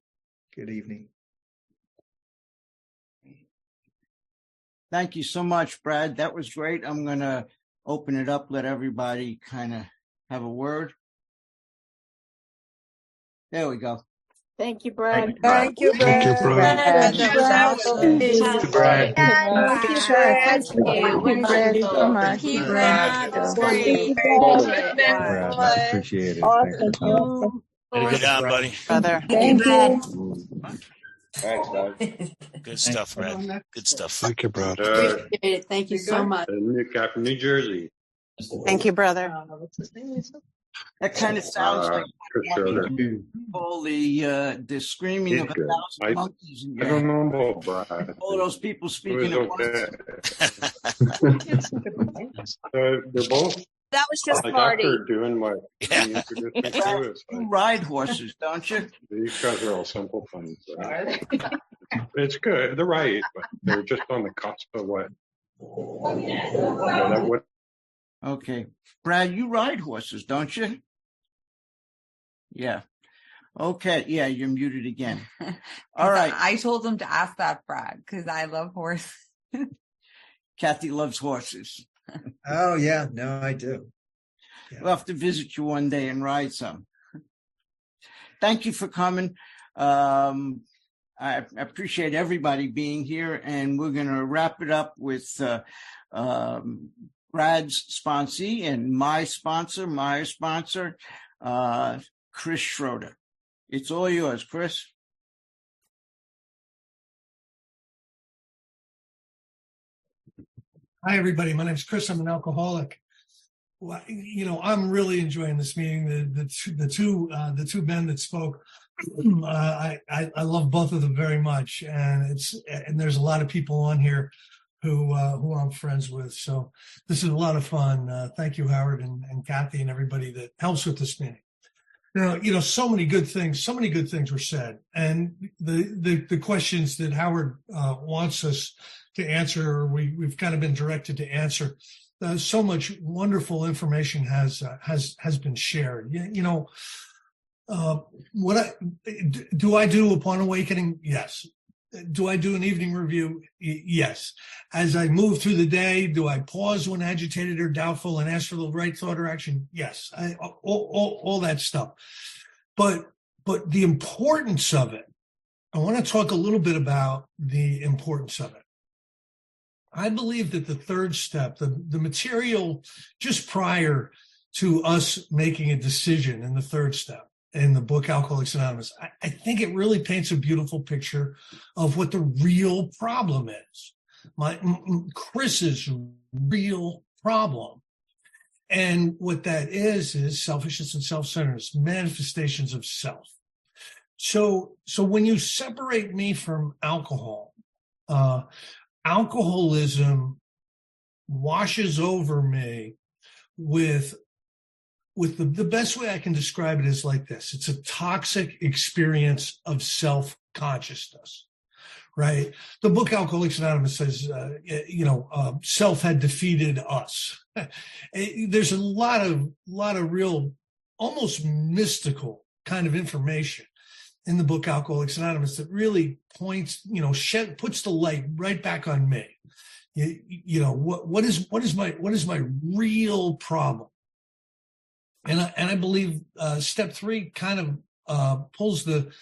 Good evening. Thank you so much, Brad. That was great. I'm going to open it up, let everybody kind of have a word. There we go. Thank you, Brad. Thank you, Brad. That was awesome. Thank you, Brad. Thank you, Brad. Thank you, Brad, so much. Thank you, Brad. Great. Brad, much appreciated. Awesome. Thanks for coming. Good job, buddy. Brother. Thank you. Thanks, guys. Good stuff, Brad. Good stuff. Thank you, Brad. Appreciate it. Thank you so much. Captain New Jersey. Thank you, brother. That kind of sounds like Chris Schroeder. all the screaming of a Good. thousand monkeys in I your don't head. know about Brad. All those people It speaking was at once. okay. They're both That was just like Marty. after doing what he introduced me to. It's You like, ride horses, don't you? these guys are all simple things. It's good. They're right, but they're just on the cusp of what. What Okay. Brad, you ride horses, don't you? Yeah. Okay. Yeah, you're muted again. All right. I told him to ask that, Brad, because I love horses. Kathy loves horses. Oh, yeah. No, I do. We'll have to visit you one day and ride some. Thank you for coming. I appreciate everybody being here, and we're going to wrap it up with Brad's sponsee and my sponsor, Chris Schroeder. It's all yours, Chris. Hi, everybody. My name is Chris. I'm an alcoholic. Well, I'm really enjoying this meeting. The two men that spoke, I love both of them very much, and there's a lot of people on here who I'm friends with. So this is a lot of fun. Thank you, Howard and Kathy and everybody that helps with this meeting. So many good things were said. And the questions that Howard wants us to answer, or we've kind of been directed to answer, so much wonderful information has been shared. What do I do upon awakening? Yes. Do I do an evening review? Yes. As I move through the day, do I pause when agitated or doubtful and ask for the right thought or action? Yes. All that stuff. But the importance of it, I want to talk a little bit about the importance of it. I believe that the third step, the material just prior to us making a decision in the third step, in the book Alcoholics Anonymous, I think it really paints a beautiful picture of what the real problem is. Chris's real problem. And what that is selfishness and self-centeredness, manifestations of self. So when you separate me from alcohol, alcoholism washes over me with the best way I can describe it is like this. It's a toxic experience of self-consciousness, right? The book Alcoholics Anonymous says, self had defeated us. There's a lot of real, almost mystical kind of information in the book Alcoholics Anonymous that really points, puts the light right back on me. What is my real problem? And I believe step 3 kind of pulls the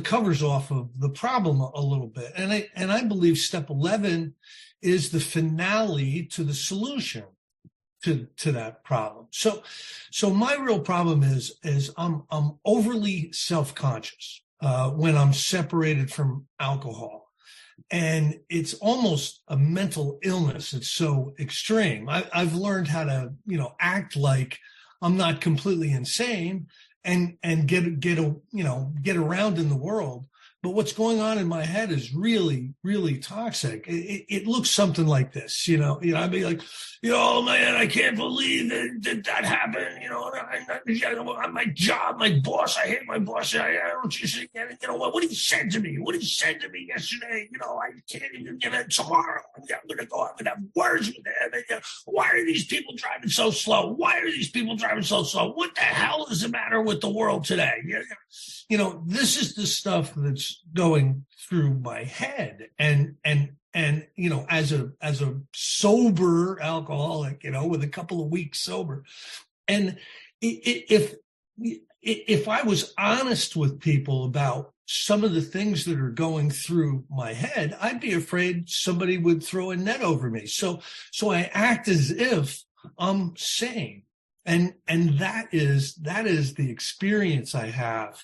covers off of the problem a little bit. And I believe step 11 is the finale to the solution to that problem. So my real problem is I'm overly self-conscious when I'm separated from alcohol. And it's almost a mental illness. It's so extreme. I've learned how to, act like I'm not completely insane and get around in the world. But what's going on in my head is really, really toxic. It looks something like this, I'd be like, oh man, I can't believe that happened. My job, my boss, I hate my boss. What he said to me yesterday, I can't even get it tomorrow. I'm going to go up and have words with him. Why are these people driving so slow? What the hell is the matter with the world today? This is the stuff that's going through my head. And as a sober alcoholic, with a couple of weeks sober. And if I was honest with people about some of the things that are going through my head, I'd be afraid somebody would throw a net over me. So I act as if I'm sane. And that is the experience I have,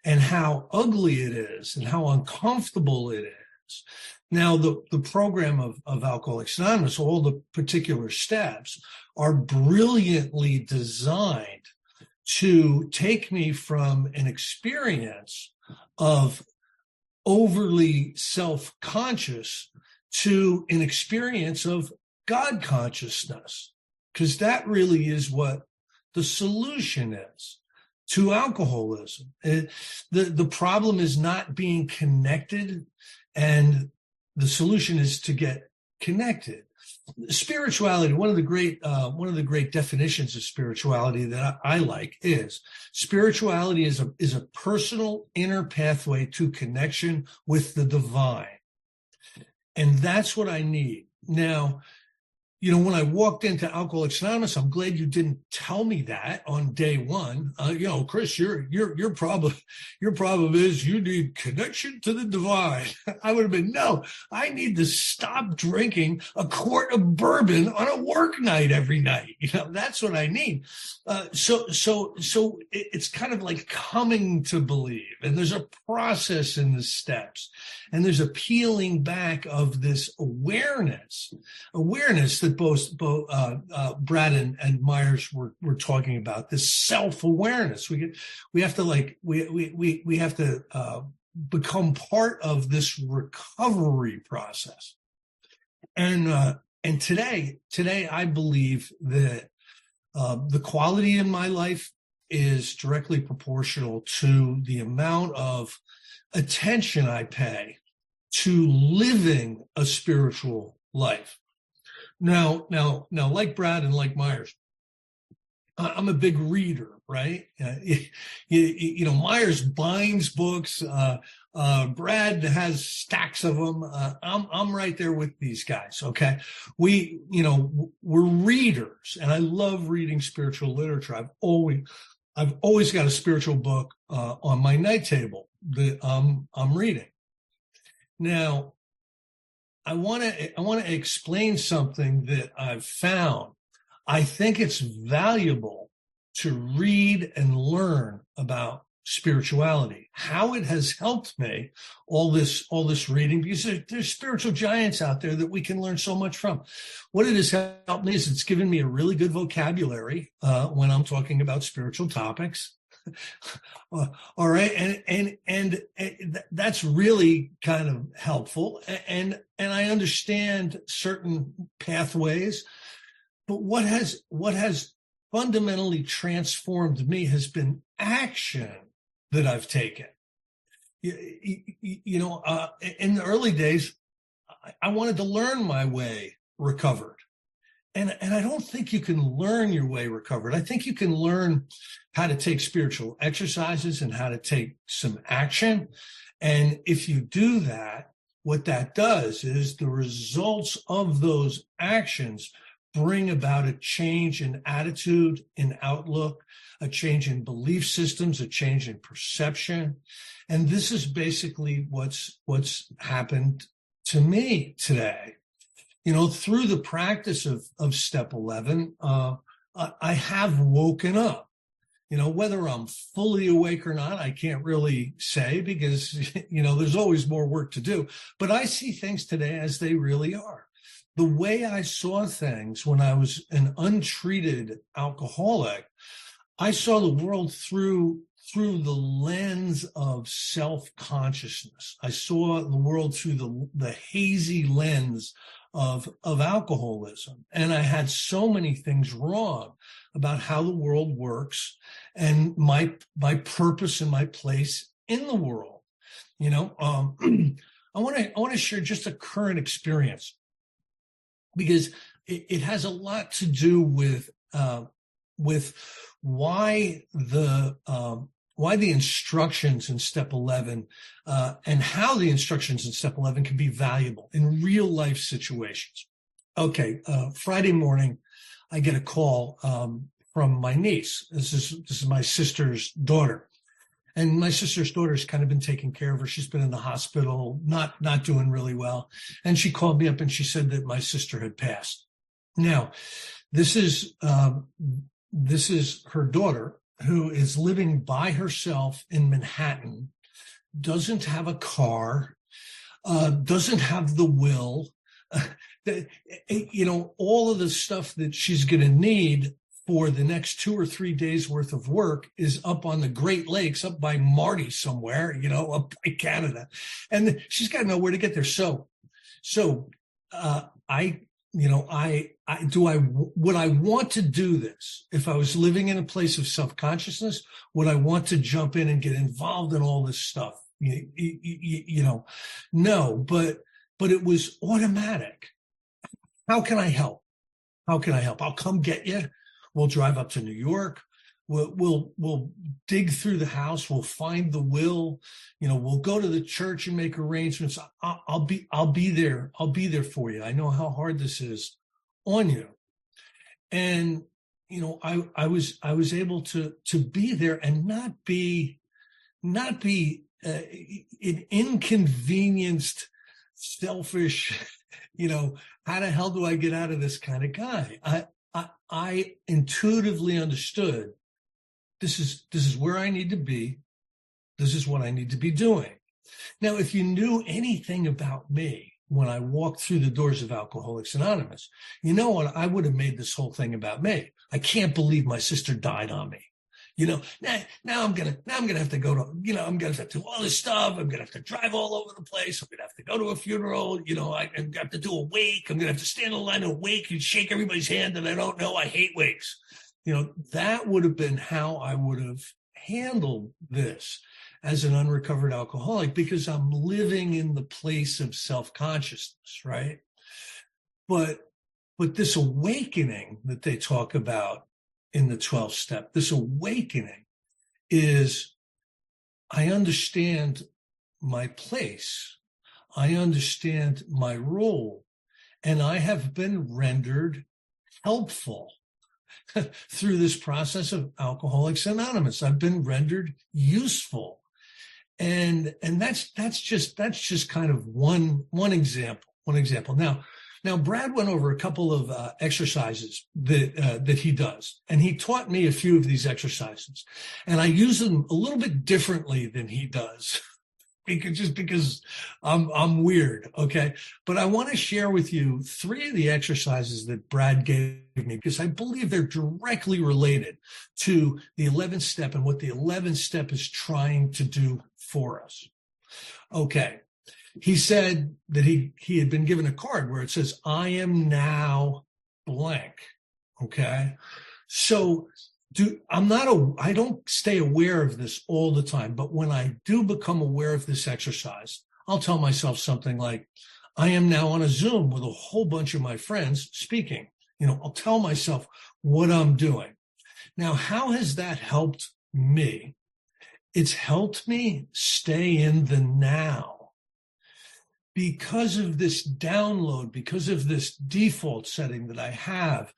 and how ugly it is and how uncomfortable it is. Now, the program of Alcoholics Anonymous, all the particular steps are brilliantly designed to take me from an experience of overly self-conscious to an experience of God consciousness. Because that really is what the solution is to alcoholism. The problem is not being connected, and the solution is to get connected. Spirituality, one of the great definitions of spirituality that I like is spirituality is a personal inner pathway to connection with the divine. And that's what I need. Now, when I walked into Alcoholics Anonymous, I'm glad you didn't tell me that on day one. Chris, your problem is you need connection to the divine. I would have been, no, I need to stop drinking a quart of bourbon on a work night every night. That's what I need. So it's kind of like coming to believe, and there's a process in the steps, and there's a peeling back of this awareness that both Brad and Myers were talking about, this self-awareness. We have to become part of this recovery process. And today I believe that the quality in my life is directly proportional to the amount of attention I pay to living a spiritual life. Now, like Brad and like Myers, I'm a big reader, right? Myers binds books. Brad has stacks of them. I'm right there with these guys. Okay. We're readers, and I love reading spiritual literature. I've always got a spiritual book, on my night table that I'm reading. Now, I want to explain something that I've found. I think it's valuable to read and learn about spirituality, how it has helped me, all this reading, because there's spiritual giants out there that we can learn so much from. What it has helped me is it's given me a really good vocabulary when I'm talking about spiritual topics. All right, and that's really kind of helpful, and I understand certain pathways. But what has fundamentally transformed me has been action that I've taken. In the early days, I wanted to learn my way recovered. And I don't think you can learn your way recovered. I think you can learn how to take spiritual exercises and how to take some action. And if you do that, what that does is the results of those actions bring about a change in attitude, in outlook, a change in belief systems, a change in perception. And this is basically what's happened to me today. Through the practice of step 11, I have woken up. Whether I'm fully awake or not, I can't really say, because, there's always more work to do. But I see things today as they really are. The way I saw things when I was an untreated alcoholic, I saw the world through the lens of self-consciousness. I saw the world through the hazy lens of alcoholism. And I had so many things wrong about how the world works and my purpose and my place in the world. I want to share just a current experience, because it has a lot to do with why the instructions in step 11 and how the instructions in step 11 can be valuable in real life situations. Okay, Friday morning, I get a call from my niece. This is my sister's daughter. And my sister's daughter's kind of been taking care of her. She's been in the hospital, not doing really well. And she called me up and she said that my sister had passed. Now, this is her daughter, who is living by herself in Manhattan, doesn't have a car, doesn't have the will, all of the stuff that she's going to need for the next 2 or 3 days worth of work is up on the Great Lakes, up by Marty somewhere, up by Canada. And she's got to know where to get there. So would I want to do this if I was living in a place of self-consciousness? Would I want to jump in and get involved in all this stuff? No, but it was automatic. How can I help? I'll come get you. We'll drive up to New York. We'll dig through the house. We'll find the will. We'll go to the church and make arrangements. I'll be there. I'll be there for you. I know how hard this is on you. And I was able to be there and not be an inconvenienced, selfish, how the hell do I get out of this kind of guy? I intuitively understood this is where I need to be. This is what I need to be doing. Now, if you knew anything about me when I walked through the doors of Alcoholics Anonymous, you know what? I would have made this whole thing about me. I can't believe my sister died on me. Now I'm gonna have to go to, I'm gonna have to do all this stuff. I'm gonna have to drive all over the place. I'm gonna have to go to a funeral. I'm gonna have to do a wake. I'm gonna have to stand in line and wake and shake everybody's hand that I don't know. I hate wakes. that would have been how I would have handled this as an unrecovered alcoholic, because I'm living in the place of self-consciousness, right? But this awakening that they talk about in the 12th step, this awakening is, I understand my place. I understand my role, and I have been rendered helpful through this process of Alcoholics Anonymous. I've been rendered useful. And that's just kind of one example. Now Brad went over a couple of exercises that he does, and he taught me a few of these exercises, and I use them a little bit differently than he does. Because I'm weird, okay? But I want to share with you 3 of the exercises that Brad gave me, because I believe they're directly related to the 11th step and what the 11th step is trying to do for us. Okay. He said that he had been given a card where it says, I am now blank, okay? So I don't stay aware of this all the time, but when I do become aware of this exercise, I'll tell myself something like, I am now on a Zoom with a whole bunch of my friends speaking. I'll tell myself what I'm doing. Now, how has that helped me? It's helped me stay in the now. Because of this download, because of this default setting that I have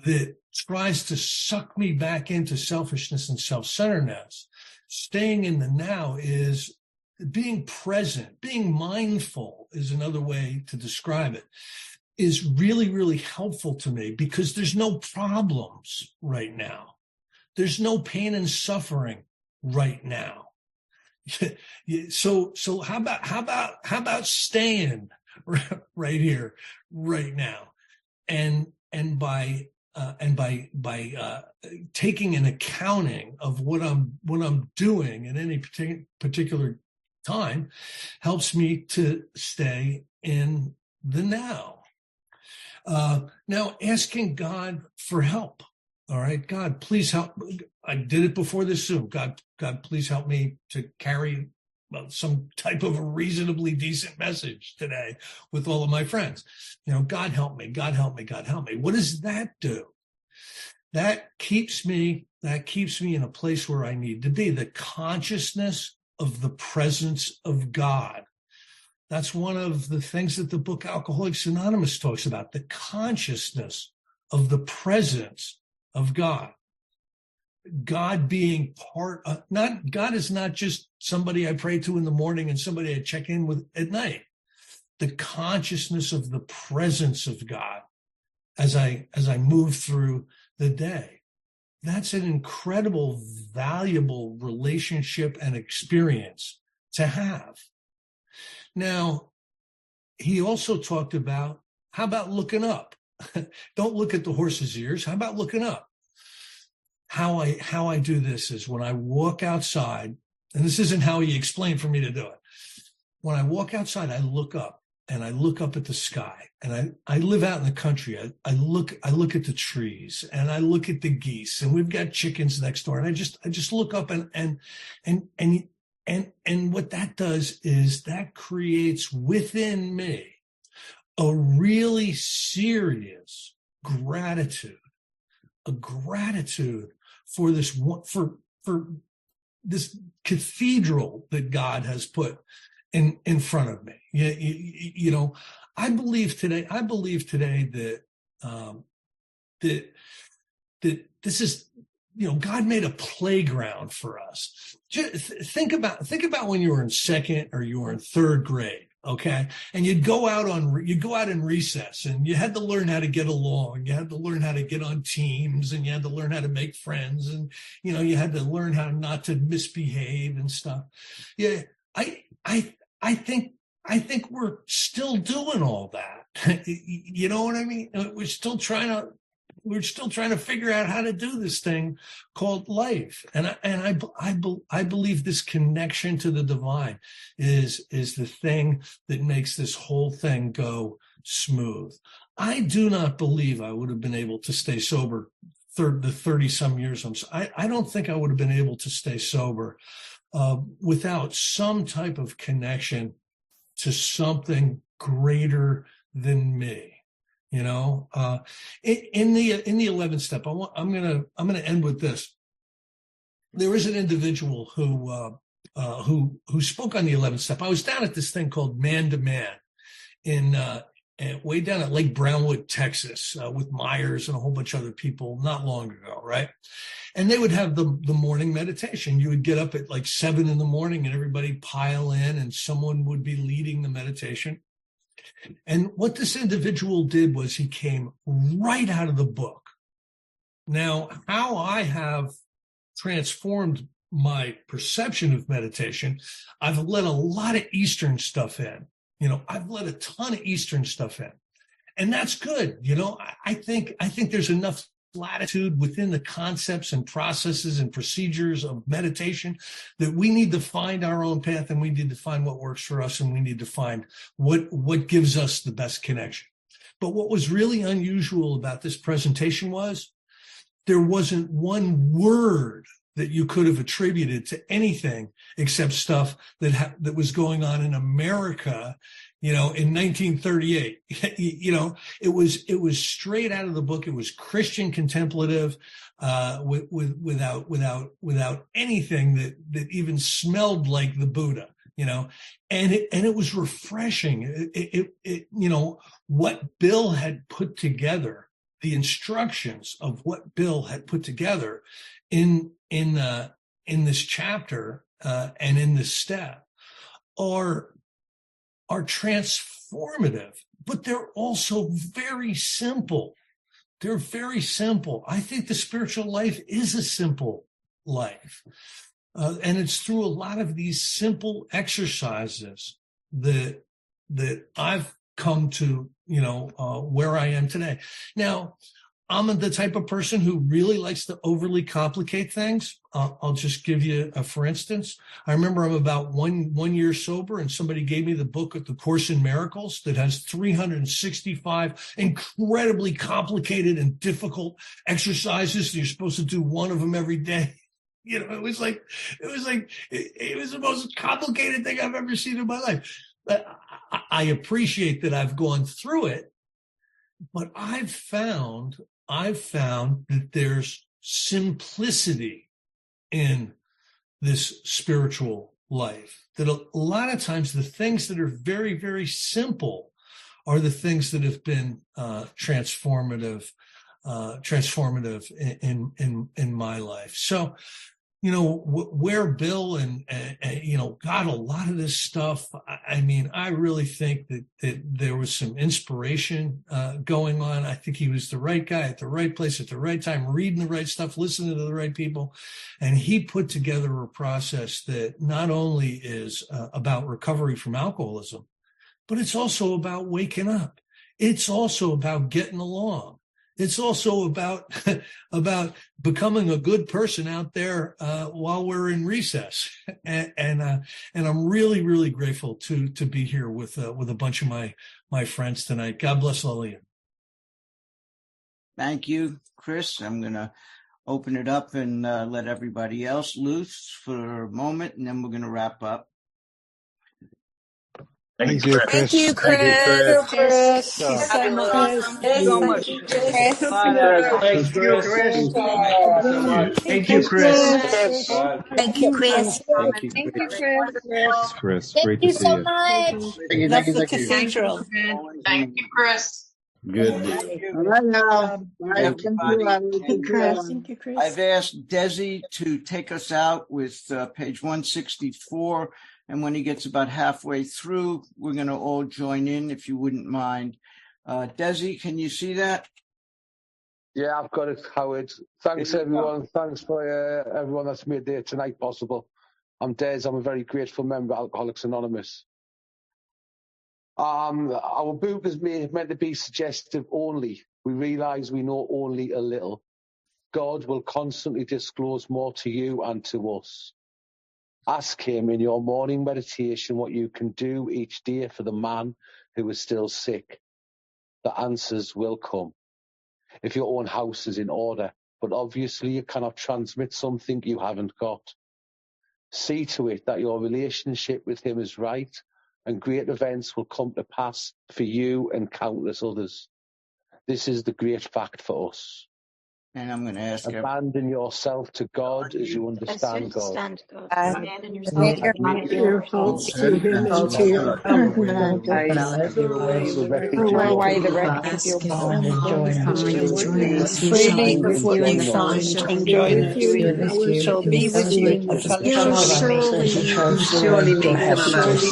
that tries to suck me back into selfishness and self-centeredness, staying in the now is being present, being mindful is another way to describe it, is really, really helpful to me, because there's no problems right now. There's no pain and suffering right now. So how about staying right here, right now, and by taking an accounting of what I'm doing at any particular time, helps me to stay in the now. Now, asking God for help. All right, God, please help. I did it before this Zoom. God, please help me to carry some type of a reasonably decent message today with all of my friends. God help me, God help me, God help me. What does that do? That keeps me in a place where I need to be, the consciousness of the presence of God. That's one of the things that the book Alcoholics Anonymous talks about, the consciousness of the presence of God. God being God is not just somebody I pray to in the morning and somebody I check in with at night. The consciousness of the presence of God as I move through the day. That's an incredible, valuable relationship and experience to have. Now, he also talked about, how about looking up? Don't look at the horse's ears. How about looking up? How I do this is when I walk outside, and this isn't how he explained for me to do it. When I walk outside, I look up, and I look up at the sky, and I live out in the country. I look at the trees, and I look at the geese, and we've got chickens next door, and I just look up, and what that does is that creates within me a really serious gratitude, a gratitude for this cathedral that God has put in front of me. I believe today that that this is, God made a playground for us. Just think about when you were in second or you were in third grade. Okay. And you'd go out in recess, and you had to learn how to get along. You had to learn how to get on teams, and you had to learn how to make friends, and, you had to learn how not to misbehave and stuff. Yeah. I think we're still doing all that. You know what I mean? We're still trying to figure out how to do this thing called life. And I believe this connection to the divine is the thing that makes this whole thing go smooth. I do not believe I would have been able to stay sober 30 some years. I don't think I would have been able to stay sober without some type of connection to something greater than me. You know, in the 11th step, I'm gonna end with this. There is an individual who spoke on the 11th step. I was down at this thing called Man to Man in way down at Lake Brownwood, Texas, with Myers and a whole bunch of other people not long ago, right? And they would have the morning meditation. You would get up at like 7 a.m. and everybody pile in and someone would be leading the meditation. And what this individual did was he came right out of the book. Now, how I have transformed my perception of meditation, I've let a lot of Eastern stuff in. You know, I've let a ton of Eastern stuff in. And that's good. You know, I think there's enough latitude within the concepts and processes and procedures of meditation that we need to find our own path, and we need to find what works for us, and we need to find what gives us the best connection. But what was really unusual about this presentation was there wasn't one word that you could have attributed to anything except stuff that was going on in America, you know, in 1938. You know, it was straight out of the book. It was Christian contemplative, without anything that even smelled like the Buddha, you know, and it was refreshing. It you know, what Bill had put together, the instructions of what Bill had put together in this chapter and in this step are transformative, but they're also very simple. They're very simple. I think the spiritual life is a simple life. And it's through a lot of these simple exercises that I've come to, you know, where I am today. Now, I'm the type of person who really likes to overly complicate things. I'll just give you a for instance. I remember I'm about one year sober, and somebody gave me the book of The Course in Miracles that has 365 incredibly complicated and difficult exercises. You're supposed to do one of them every day. You know, it was the most complicated thing I've ever seen in my life. But I appreciate that I've gone through it, but I've found that there's simplicity in this spiritual life, that a lot of times the things that are very, very simple are the things that have been transformative in my life. So, you know, where Bill and you know, got a lot of this stuff. I mean, I really think that there was some inspiration going on. I think he was the right guy at the right place at the right time, reading the right stuff, listening to the right people. And he put together a process that not only is about recovery from alcoholism, but it's also about waking up. It's also about getting along. It's also about becoming a good person out there while we're in recess, and I'm really, really grateful to be here with a bunch of my friends tonight. God bless all of you. Thank you, Chris. I'm going to open it up and let everybody else loose for a moment, and then we're going to wrap up. Thank you, Chris. Thank you, Chris. Chris. Thank you so much. Thank you so much. Chris. Thank you, Chris. Thank you, Chris. Thank you, Chris. Thank you, Chris. Chris, Thank great you to see so you. much. Love the cathedral. Thank you, Chris. Good. All right now. Bye. Thank you, Chris. I've asked Desi to take us out with page 164. And when he gets about halfway through, we're going to all join in, if you wouldn't mind. Desi, can you see that? Yeah, I've got it, Howard. Thanks, everyone. Thanks for everyone that's made day tonight possible. I'm Des. I'm a very grateful member of Alcoholics Anonymous. Our book is meant to be suggestive only. We realize we know only a little. God will constantly disclose more to you and to us. Ask him in your morning meditation what you can do each day for the man who is still sick. The answers will come. If your own house is in order, but obviously you cannot transmit something you haven't got. See to it that your relationship with him is right, and great events will come to pass for you and countless others. This is the great fact for us. And I'm going to ask Abandon yourself to God as you understand God. Abandon Commit yourself to him and to your throw away the wreck of your Find freely and with what you join find. us. Enjoy them. Shall be with you in fellowship. Surely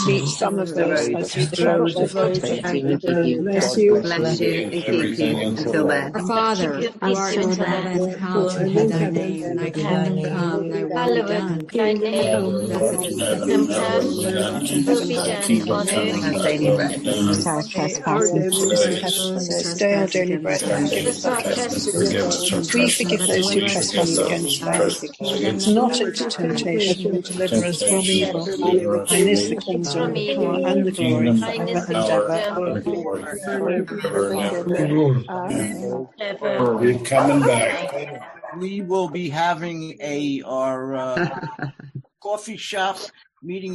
meet some of us as we travel the road ahead. Bless you. Bless you and keep you until then. Our Father, who art in heaven, hallowed be thy name. Thy kingdom come, thy will be done. Thy name, kingdom come, will be done on Our earth. daily bread. our trespasses. This day our daily bread, and forgive us our trespasses. We forgive those who trespass against us. Lead us not into temptation, but deliver us from evil. And this the kingdom, the power, and the glory forever and ever. We're coming back. we will be having our coffee shop meeting